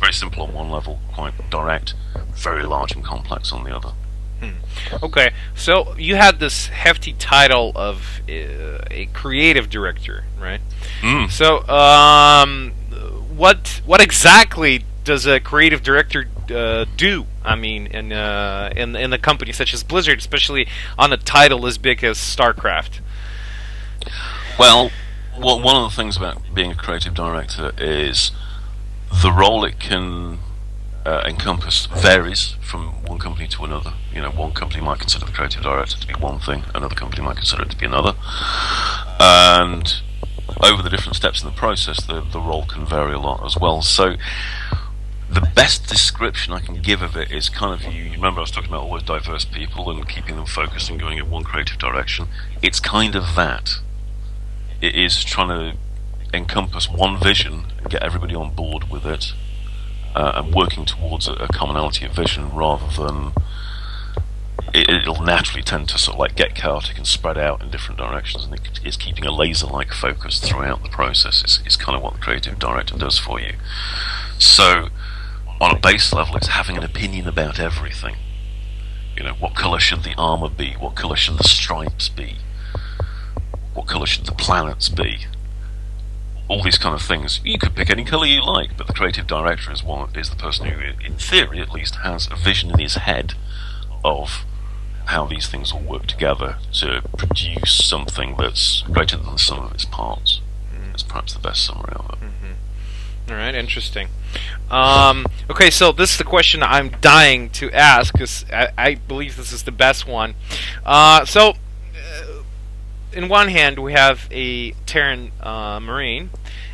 very simple on one level, quite direct, very large and complex on the other. Okay, so you had this hefty title of a creative director, right? So, what exactly does a creative director do? I mean, in the company such as Blizzard, especially on a title as big as StarCraft. Well, one of the things about being a creative director is the role it can encompass varies from one company to another. You know, one company might consider the creative director to be one thing, another company might consider it to be another. And over the different steps in the process, the role can vary a lot as well. So the best description I can give of it is kind of, you remember I was talking about always diverse people and keeping them focused and going in one creative direction. It's kind of that. It is trying to encompass one vision and get everybody on board with it, and working towards a commonality of vision rather than it'll naturally tend to sort of like get chaotic and spread out in different directions, and it's keeping a laser-like focus throughout the process. It's kind of what the creative director does for you. So on a base level, it's having an opinion about everything. You know, what colour should the armour be? What colour should the stripes be? What colour should the planets be? All these kind of things. You could pick any colour you like, but the creative director is the person who, in theory at least, has a vision in his head of how these things all work together to produce something that's greater than the sum of its parts. That's perhaps the best summary of it. All right, interesting. Okay, so this is the question I'm dying to ask, because I believe this is the best one. In one hand, we have a Terran Marine,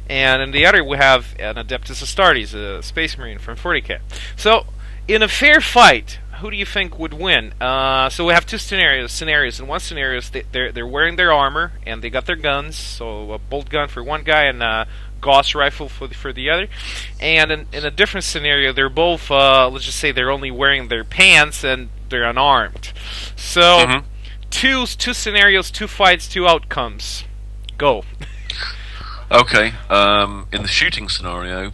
and in the other, we have an Adeptus Astartes, a Space Marine from 40k. So, in a fair fight, who do you think would win? So we have two scenarios. In one scenario, they're wearing their armor, and they got their guns, so a bolt gun for one guy and a Gauss rifle for the other. And in a different scenario, they're both, let's just say they're only wearing their pants, and they're unarmed. So... Two scenarios, two fights, two outcomes. Go. Okay. In the shooting scenario,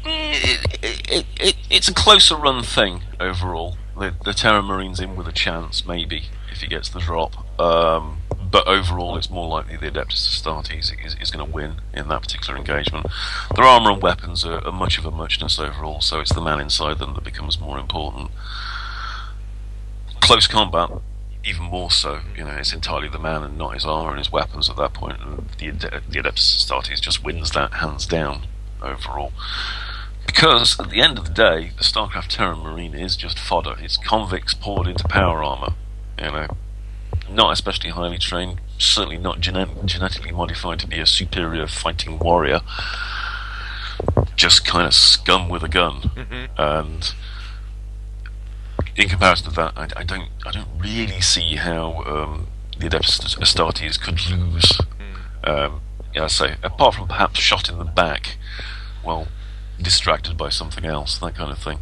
it's a closer run thing overall. The Terra Marine's in with a chance, maybe, if he gets the drop. But overall, it's more likely the Adeptus Astartes is going to win in that particular engagement. Their armour and weapons are much of a muchness overall, so it's the man inside them that becomes more important. Close combat, even more so, it's entirely the man and not his armor and his weapons at that point, and the Adeptus Astartes just wins that hands down overall. Because at the end of the day, the StarCraft Terran Marine is just fodder. It's convicts poured into power armor, not especially highly trained, certainly not genetically modified to be a superior fighting warrior. Just kind of scum with a gun, and in comparison to that, I don't really see how the Adeptus Astartes could lose. I say, apart from perhaps shot in the back, well, distracted by something else, that kind of thing.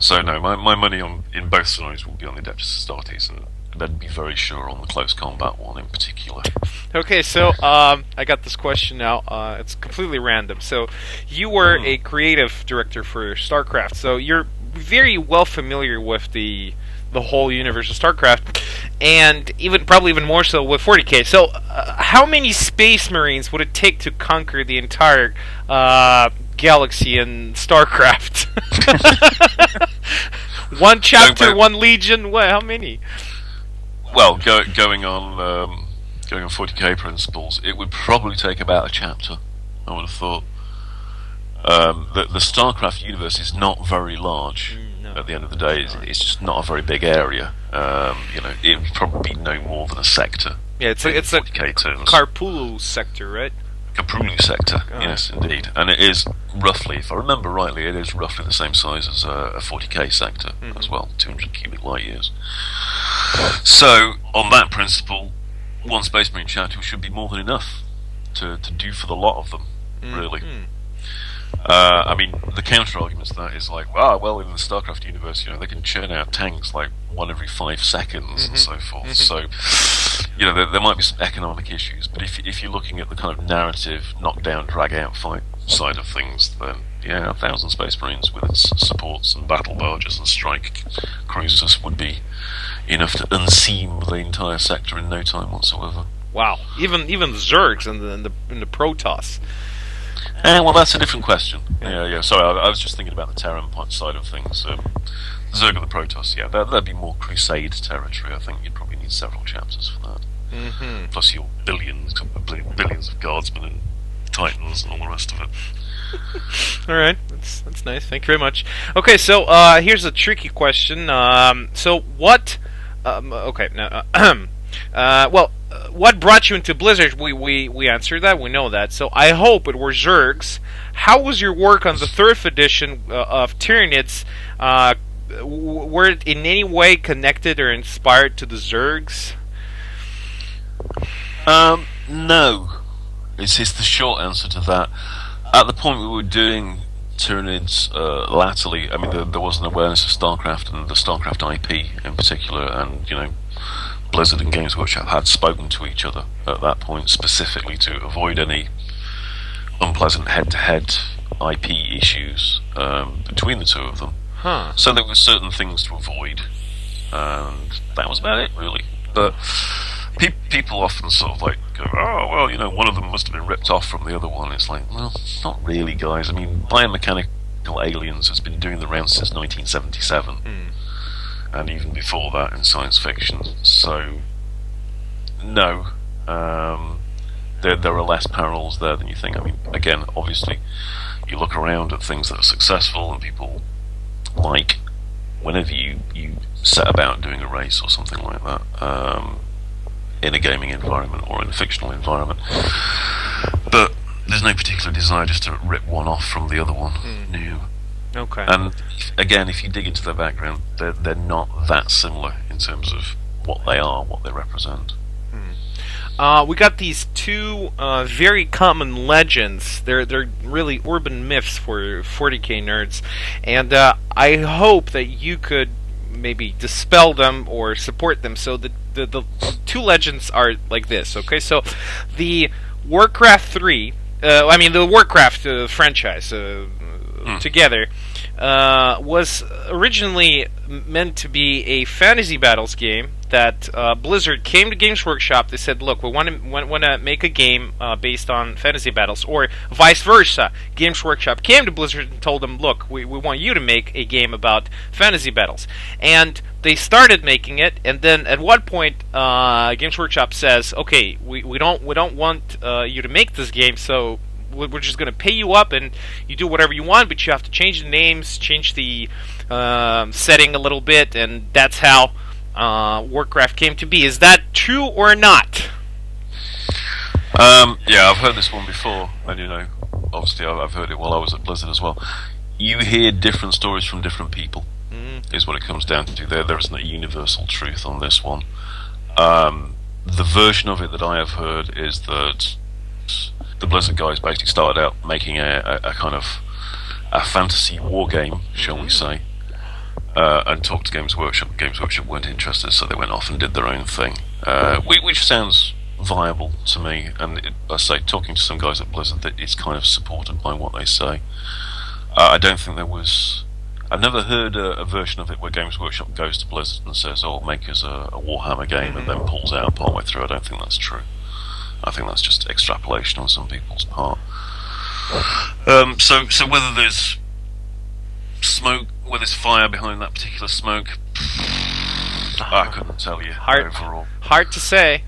So no, my money in both scenarios will be on the Adeptus Astartes, and I'd be very sure on the close combat one in particular. Okay, so I got this question now. It's completely random. So you were a creative director for StarCraft, so you're very well familiar with the whole universe of StarCraft, and probably even more so with 40K. So how many Space Marines would it take to conquer the entire galaxy in StarCraft? One chapter, one legion. What? How many? Well, going on 40K principles, it would probably take about a chapter, I would have thought. The StarCraft universe is not very large. No. At the end of the day, it's just not a very big area. It would probably be no more than a sector. Yeah, it's a 40K terms. Karpulu sector, right? Karpulu sector, yes, indeed. And it is roughly, if I remember rightly, it is roughly the same size as a 40K sector as well, 200 cubic light years. So, on that principle, one Space Marine chapter should be more than enough to do for the lot of them, really. I mean, the counter-argument to that is like, well, in the StarCraft universe, they can churn out tanks like one every 5 seconds and so forth. So, there might be some economic issues, but if you're looking at the kind of narrative, knock-down, drag-out fight side of things, then, 1,000 Space Marines with its supports and battle barges and strike cruisers would be enough to unseam the entire sector in no time whatsoever. Wow, even the Zergs and the Protoss. Well, that's a different question. Yeah. Sorry, I was just thinking about the Terran side of things. Zerg and the Protoss, that'd be more Crusade territory. I think you'd probably need several chapters for that. Plus your billions of Guardsmen and Titans and all the rest of it. All right, that's nice. Thank you very much. Okay, so here's a tricky question. So what? Okay, now, what brought you into Blizzard? We answered that. We know that. So I hope it were Zergs. How was your work on the 3rd edition of Tyranids? Were it in any way connected or inspired to the Zergs? No. It's the short answer to that. At the point we were doing Tyranids latterly, I mean, there was an awareness of StarCraft and the StarCraft IP in particular, and Blizzard and Games Workshop had spoken to each other at that point specifically to avoid any unpleasant head-to-head IP issues between the two of them. So there were certain things to avoid, and that was about it, really. But people often sort of like go, one of them must have been ripped off from the other one. It's like, well, not really, guys. I mean, biomechanical aliens has been doing the rounds since 1977. And even before that in science fiction. So, no, there are less parallels there than you think. I mean, again, obviously, you look around at things that are successful and people like, whenever you set about doing a race or something like that, in a gaming environment or in a fictional environment. But there's no particular desire just to rip one off from the other one. No. Okay. And again, if you dig into their background, they're not that similar in terms of what they are, what they represent. We got these two very common legends. They're really urban myths for 40K nerds, and I hope that you could maybe dispel them or support them. So the two legends are like this. Okay, so the Warcraft 3, the Warcraft franchise together was originally meant to be a fantasy battles game that Blizzard came to Games Workshop. They said, look, we want to make a game based on fantasy battles, or vice versa. Games Workshop came to Blizzard and told them, look, we want you to make a game about fantasy battles. And they started making it, and then at one point, Games Workshop says, okay, we don't want you to make this game, so we're just going to pay you up and you do whatever you want, but you have to change the names, change the setting a little bit, and that's how Warcraft came to be. Is that true or not? Yeah, I've heard this one before, and obviously I've heard it while I was at Blizzard as well. You hear different stories from different people, is what it comes down to. There isn't a universal truth on this one. The version of it that I have heard is that the Blizzard guys basically started out making a kind of a fantasy war game, shall we say, and talked to Games Workshop. Games Workshop weren't interested, so they went off and did their own thing, which sounds viable to me. And I say, talking to some guys at Blizzard, that it's kind of supported by what they say. I don't think there was. I've never heard a version of it where Games Workshop goes to Blizzard and says, "Oh, make us a Warhammer game," and then pulls out partway through. I don't think that's true. I think that's just extrapolation on some people's part. So whether there's smoke, whether there's fire behind that particular smoke, I couldn't tell you. Overall, hard to say.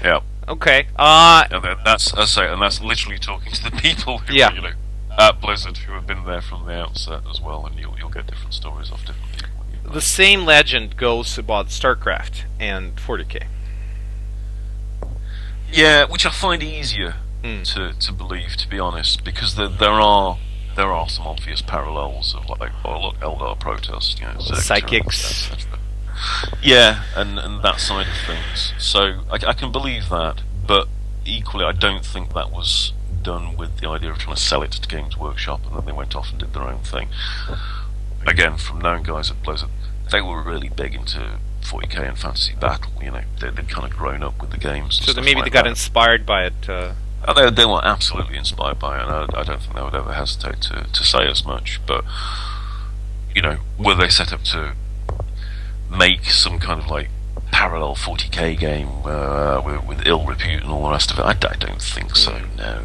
Yeah. Okay. And that's literally talking to the people who are, at Blizzard, who have been there from the outset as well, and you'll get different stories off different people. The same legend goes about StarCraft and 40K. Yeah, which I find easier to believe, to be honest, because there are some obvious parallels of look, Eldar Protest, psychics. etc. Yeah, and that side of things. So I can believe that, but equally, I don't think that was done with the idea of trying to sell it to Games Workshop, and then they went off and did their own thing. Again, from known guys at Blizzard, they were really big into 40k and fantasy battle. They'd kind of grown up with the games. So maybe they got inspired by it. They were absolutely inspired by it, and I don't think they would ever hesitate to say as much. But were they set up to make some kind of like parallel 40k game with ill repute and all the rest of it? I don't think so. No.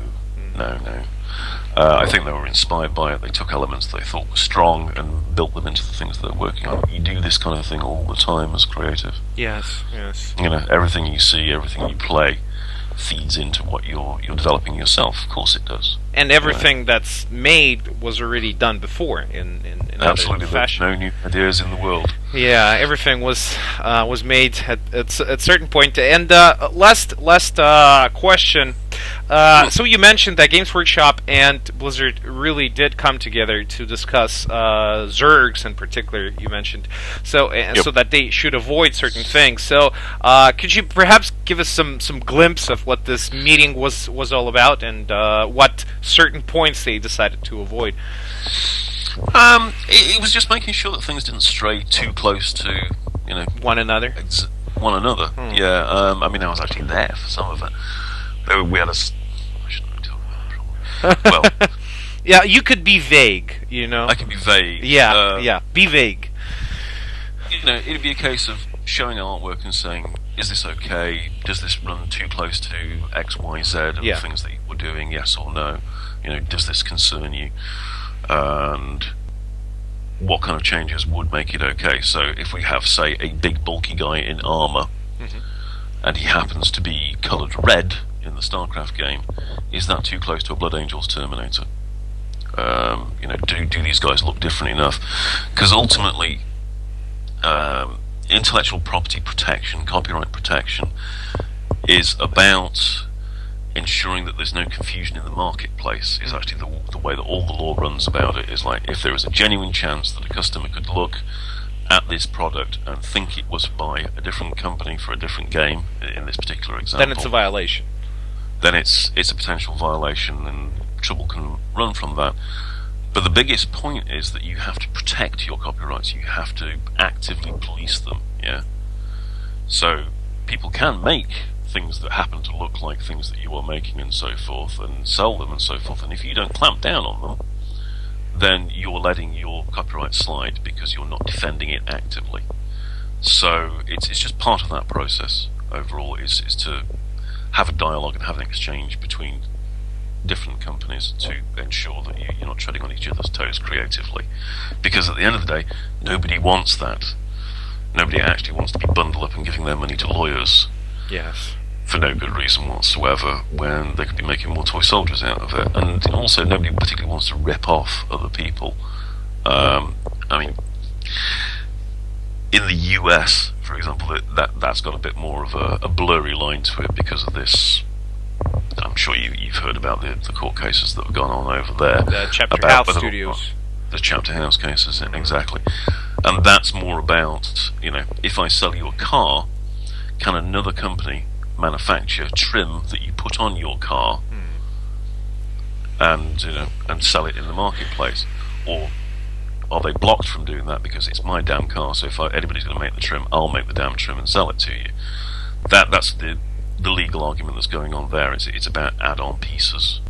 I think they were inspired by it. They took elements they thought were strong and built them into the things they're working on. You do this kind of thing all the time as creative. Yes. Everything you see, everything you play feeds into what you're developing yourself. Of course it does. And everything that's made was already done before in absolutely fashion. No new ideas in the world. Yeah, everything was made at certain point. And last question. So you mentioned that Games Workshop and Blizzard really did come together to discuss Zergs in particular. You mentioned so that they should avoid certain things. So could you perhaps give us some glimpse of what this meeting was all about, and what certain points they decided to avoid? It was just making sure that things didn't stray too close to one another. Yeah. I mean, I was actually there for some of it. We had I shouldn't really talk about it, probably. Well, yeah, you could be vague. I can be vague. Yeah. Be vague. It'd be a case of showing artwork and saying, "Is this okay? Does this run too close to X, Y, Z and the things that you were doing? Yes or no? Does this concern you? And what kind of changes would make it okay?" So if we have, say, a big bulky guy in armor, and he happens to be coloured red in the StarCraft game, is that too close to a Blood Angels Terminator? Do these guys look different enough? Because ultimately, intellectual property protection, copyright protection, is about ensuring that there's no confusion in the marketplace. Is actually the way that all the law runs about it. Is like, if there is a genuine chance that a customer could look at this product and think it was by a different company for a different game, in this particular example, then it's a violation. Then it's a potential violation, and trouble can run from that. But the biggest point is that you have to protect your copyrights. You have to actively police them. Yeah. So people can make things that happen to look like things that you are making and so forth, and sell them and so forth. And if you don't clamp down on them, then you're letting your copyright slide because you're not defending it actively. So it's just part of that process overall is to have a dialogue and have an exchange between different companies to ensure that you're not treading on each other's toes creatively. Because at the end of the day, nobody wants that. Nobody actually wants to be bundled up and giving their money to lawyers. Yes. For no good reason whatsoever, when they could be making more toy soldiers out of it. And also, nobody particularly wants to rip off other people. I mean, in the US, for example, that's got a bit more of a blurry line to it because of this. I'm sure you've heard about the court cases that have gone on over there. The Chapter House Studios. The Chapter House cases, exactly. And that's more about, if I sell you a car, can another company manufacture trim that you put on your car and sell it in the marketplace, or are they blocked from doing that because it's my damn car, so if anybody's going to make the trim, I'll make the damn trim and sell it to you. That's the legal argument that's going on there. It's about add-on pieces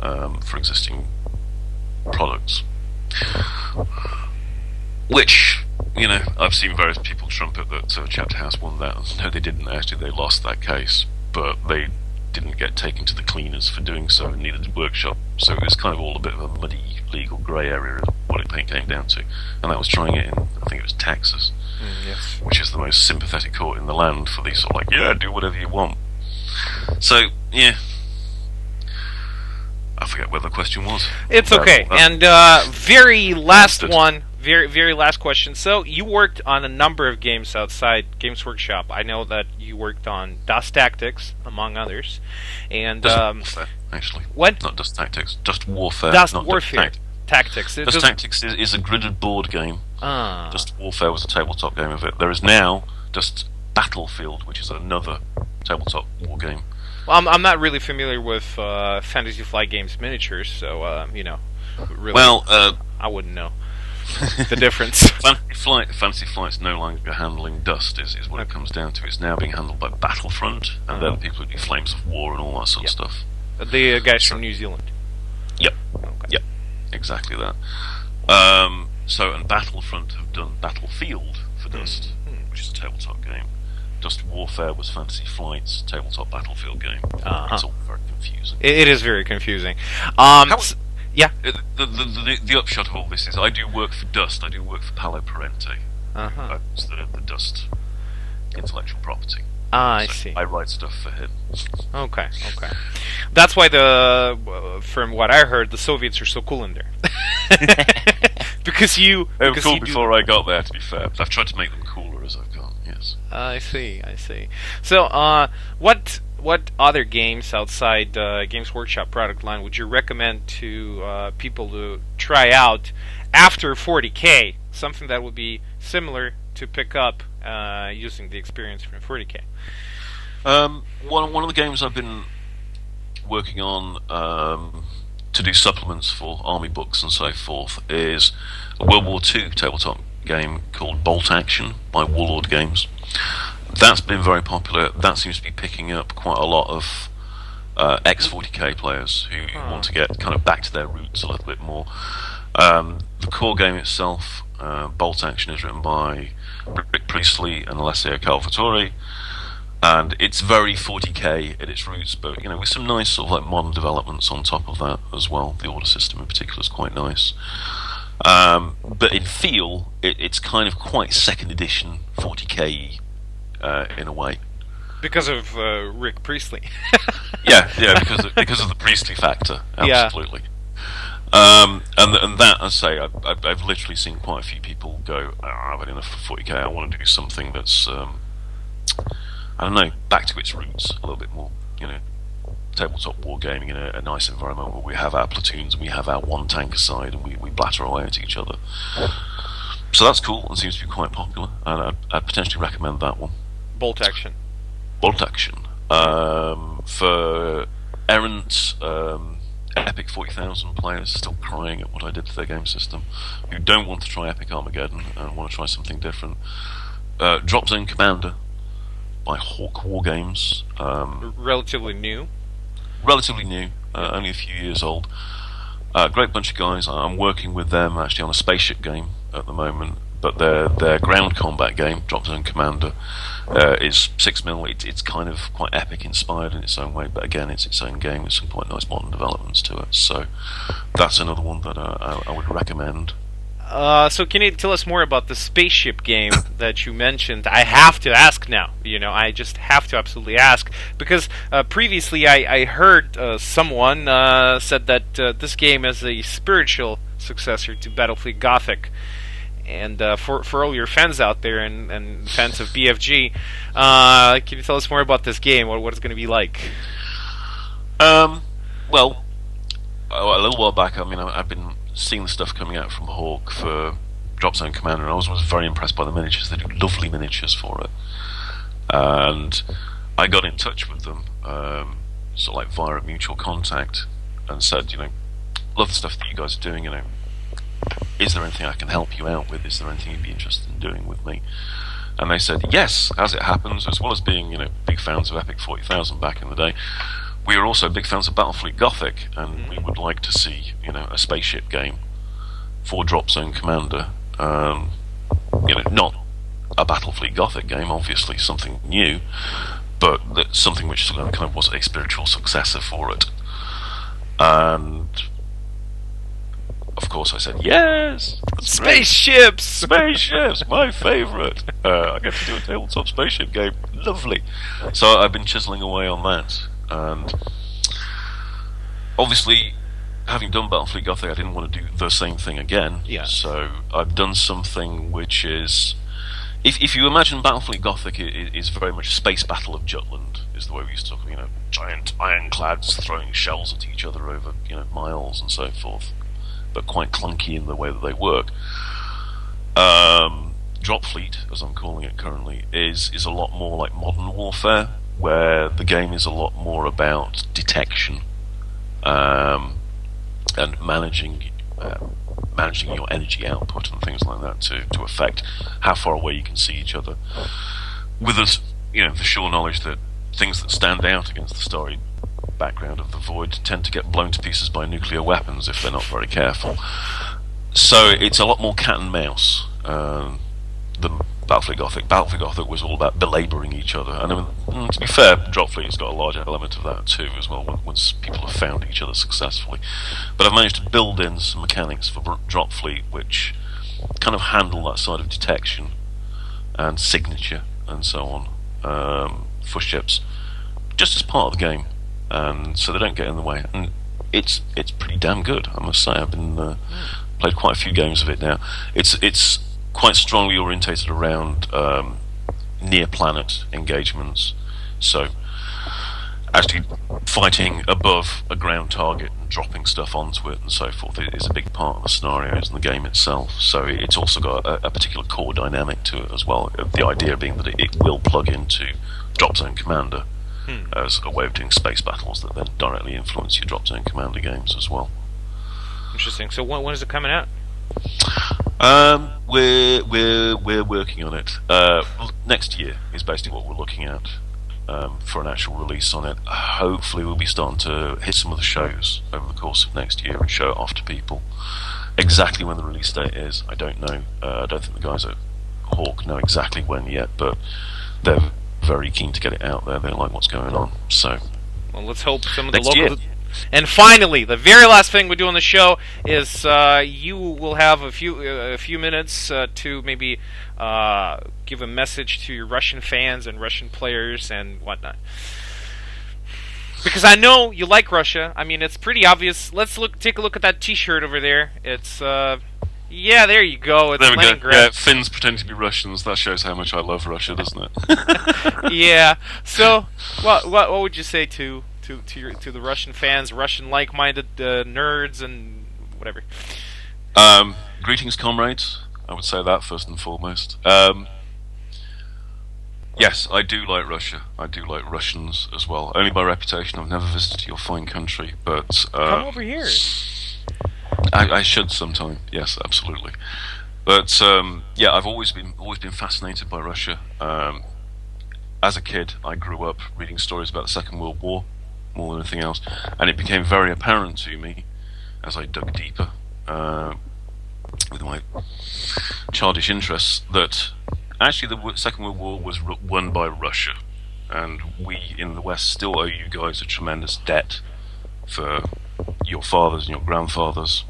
for existing products, which I've seen various people trumpet that Chapter House won that. No, they didn't actually. They lost that case, but they didn't get taken to the cleaners for doing so, and neither did Workshop. So it was kind of all a bit of a muddy legal grey area of what it came down to. And that was trying it in, I think it was Texas, yes. which is the most sympathetic court in the land for these sort of do whatever you want. So, yeah. I forget where the question was. It's okay. And very last one. Very, very last question. So, you worked on a number of games outside Games Workshop. I know that you worked on Dust Tactics, among others. And Warfare, actually. What? Not Dust Tactics. Dust Warfare. Dust not Warfare. Tactics. Dust Tactics is a gridded board game. Dust Warfare was a tabletop game of it. There is now Dust Battlefield, which is another tabletop war game. Well, I'm not really familiar with Fantasy Flight Games miniatures, so, really, I wouldn't know the difference. Fantasy Flight's no longer handling Dust, is what it comes down to. It's now being handled by Battlefront, and they're the people who do Flames of War and all that sort of stuff. The guys from New Zealand. Yep. Okay. Yep. Exactly that. And Battlefront have done Battlefield for Dust, which is a tabletop game. Dust Warfare was Fantasy Flight's tabletop Battlefield game. It's all very confusing. It is very confusing. Yeah. The upshot of all this is I do work for Dust. I do work for Paolo Parente. It's the Dust intellectual property. I see. I write stuff for him. Okay. That's why from what I heard, the Soviets are so cool in there. because you. They were cool before I got there, to be fair. But I've tried to make them cooler as I've gone. Yes. I see. So, what other games outside Games Workshop product line would you recommend to people to try out after 40K? Something that would be similar to pick up using the experience from 40K. One of the games I've been working on to do supplements for army books and so forth is a World War II tabletop game called Bolt Action by Warlord Games. That's been very popular. That seems to be picking up quite a lot of ex-40k players who want to get kind of back to their roots a little bit more. The core game itself, Bolt Action, is written by Rick Priestley and Alessio Calvatore, and it's very 40k at its roots, but with some nice sort of like modern developments on top of that as well. The order system in particular is quite nice. But in feel, it's kind of quite second edition 40k in a way. Because of Rick Priestley. yeah, because of the Priestley factor, absolutely. And that, I say, I've literally seen quite a few people go, I've had enough for 40k. I want to do something that's, I don't know, back to its roots a little bit more. Tabletop wargaming in a nice environment where we have our platoons and we have our one tank aside and we blatter away at each other. So that's cool and seems to be quite popular, and I'd potentially recommend that one. Bolt Action. For errant Epic 40,000 players still crying at what I did to their game system, who don't want to try Epic Armageddon and want to try something different. Drop Zone Commander by Hawk War Games. Relatively new, only a few years old. Great bunch of guys. I'm working with them actually on a spaceship game at the moment, but their ground combat game, Drop Zone Commander, is 6 mil. It's kind of quite epic inspired in its own way, but again, it's its own game with some quite nice modern developments to it. So that's another one that I would recommend. So can you tell us more about the spaceship game that you mentioned? I have to ask now. I just have to absolutely ask because previously I heard someone said that this game is a spiritual successor to Battlefield Gothic. And for all your fans out there and fans of BFG, can you tell us more about this game? What it's going to be like? Well, a little while back, I've been seeing the stuff coming out from Hawk for Drop Zone Commander, and I was very impressed by the miniatures. They do lovely miniatures for it, and I got in touch with them, sort of like via a mutual contact, and said, love the stuff that you guys are doing. Is there anything I can help you out with? Is there anything you'd be interested in doing with me? And they said yes, as it happens, as well as being big fans of Epic 40,000 back in the day. We are also big fans of Battlefleet Gothic, and we would like to see, a spaceship game for Drop Zone Commander. Not a Battlefleet Gothic game, obviously something new, but something which kind of was a spiritual successor for it. And of course, I said yes. Spaceships, spaceships, my favourite. I get to do a tabletop spaceship game. Lovely. So I've been chiseling away on that. And obviously, having done Battlefleet Gothic, I didn't want to do the same thing again. Yeah. So I've done something which is, if you imagine Battlefleet Gothic is very much Space Battle of Jutland, is the way we used to talk. Giant ironclads throwing shells at each other over miles and so forth, but quite clunky in the way that they work. Drop Fleet, as I'm calling it currently, is a lot more like Modern Warfare, where the game is a lot more about detection and managing your energy output and things like that to affect how far away you can see each other. With us, the sure knowledge that things that stand out against the story background of the Void tend to get blown to pieces by nuclear weapons if they're not very careful. So it's a lot more cat and mouse than Battlefleet Gothic. Battlefleet Gothic was all about belabouring each other, and to be fair, Drop Fleet has got a large element of that too as well, once people have found each other successfully. But I've managed to build in some mechanics for Drop Fleet which kind of handle that side of detection and signature and so on for ships, just as part of the game, and so they don't get in the way. And it's pretty damn good, I must say. I've been played quite a few games of it now. It's quite strongly orientated around near planet engagements, so actually fighting above a ground target and dropping stuff onto it and so forth is a big part of the scenarios in the game itself. So it's also got a particular core dynamic to it as well, the idea being that it will plug into Drop Zone Commander as a way of doing space battles that then directly influence your Drop Zone Commander games as well. Interesting. So when is it coming out? We're working on it. Next year is basically what we're looking at for an actual release on it. Hopefully we'll be starting to hit some of the shows over the course of next year and show it off to people. Exactly when the release date is, I don't know. I don't think the guys at Hawk know exactly when yet, but they're very keen to get it out there. They like what's going on. So, well, let's hope some of the next locals. year. And finally, the very last thing we do on the show is you will have a few minutes to maybe give a message to your Russian fans and Russian players and whatnot. Because I know you like Russia. I mean, it's pretty obvious. Take a look at that T-shirt over there. It's yeah, there you go. It's there we Leningrad. go. Yeah, Finns pretending to be Russians. That shows how much I love Russia, doesn't it? Yeah. So, what would you say to the Russian fans, Russian like-minded nerds and whatever? Greetings, comrades. I would say that first and foremost. Yes, I do like Russia. I do like Russians as well. Only by reputation. I've never visited your fine country, but come over here. I should sometime. Yes, absolutely. But yeah, I've always been fascinated by Russia. As a kid, I grew up reading stories about the Second World War more than anything else, and it became very apparent to me as I dug deeper with my childish interests, that actually the Second World War was won by Russia, and we in the West still owe you guys a tremendous debt for your fathers and your grandfathers,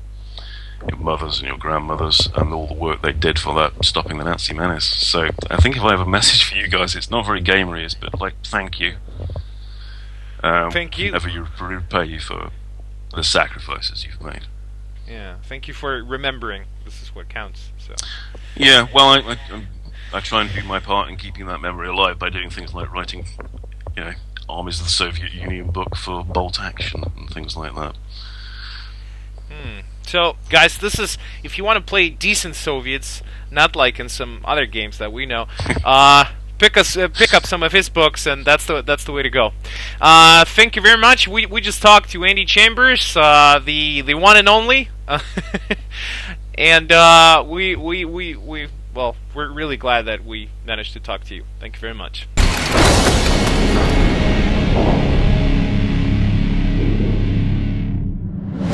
your mothers and your grandmothers, and all the work they did for that, stopping the Nazi menace. So I think if I have a message for you guys, it's not very gamery, but like, thank you. Thank you. Never repay you for the sacrifices you've made. Yeah, thank you for remembering. This is what counts. So. Yeah, well, I try and do my part in keeping that memory alive by doing things like writing, Armies of the Soviet Union book for bolt action and things like that. So, guys, this is, if you want to play decent Soviets, not like in some other games that we know, pick up some of his books, and that's the way to go. Thank you very much. We just talked to Andy Chambers, the one and only, and we're really glad that we managed to talk to you. Thank you very much.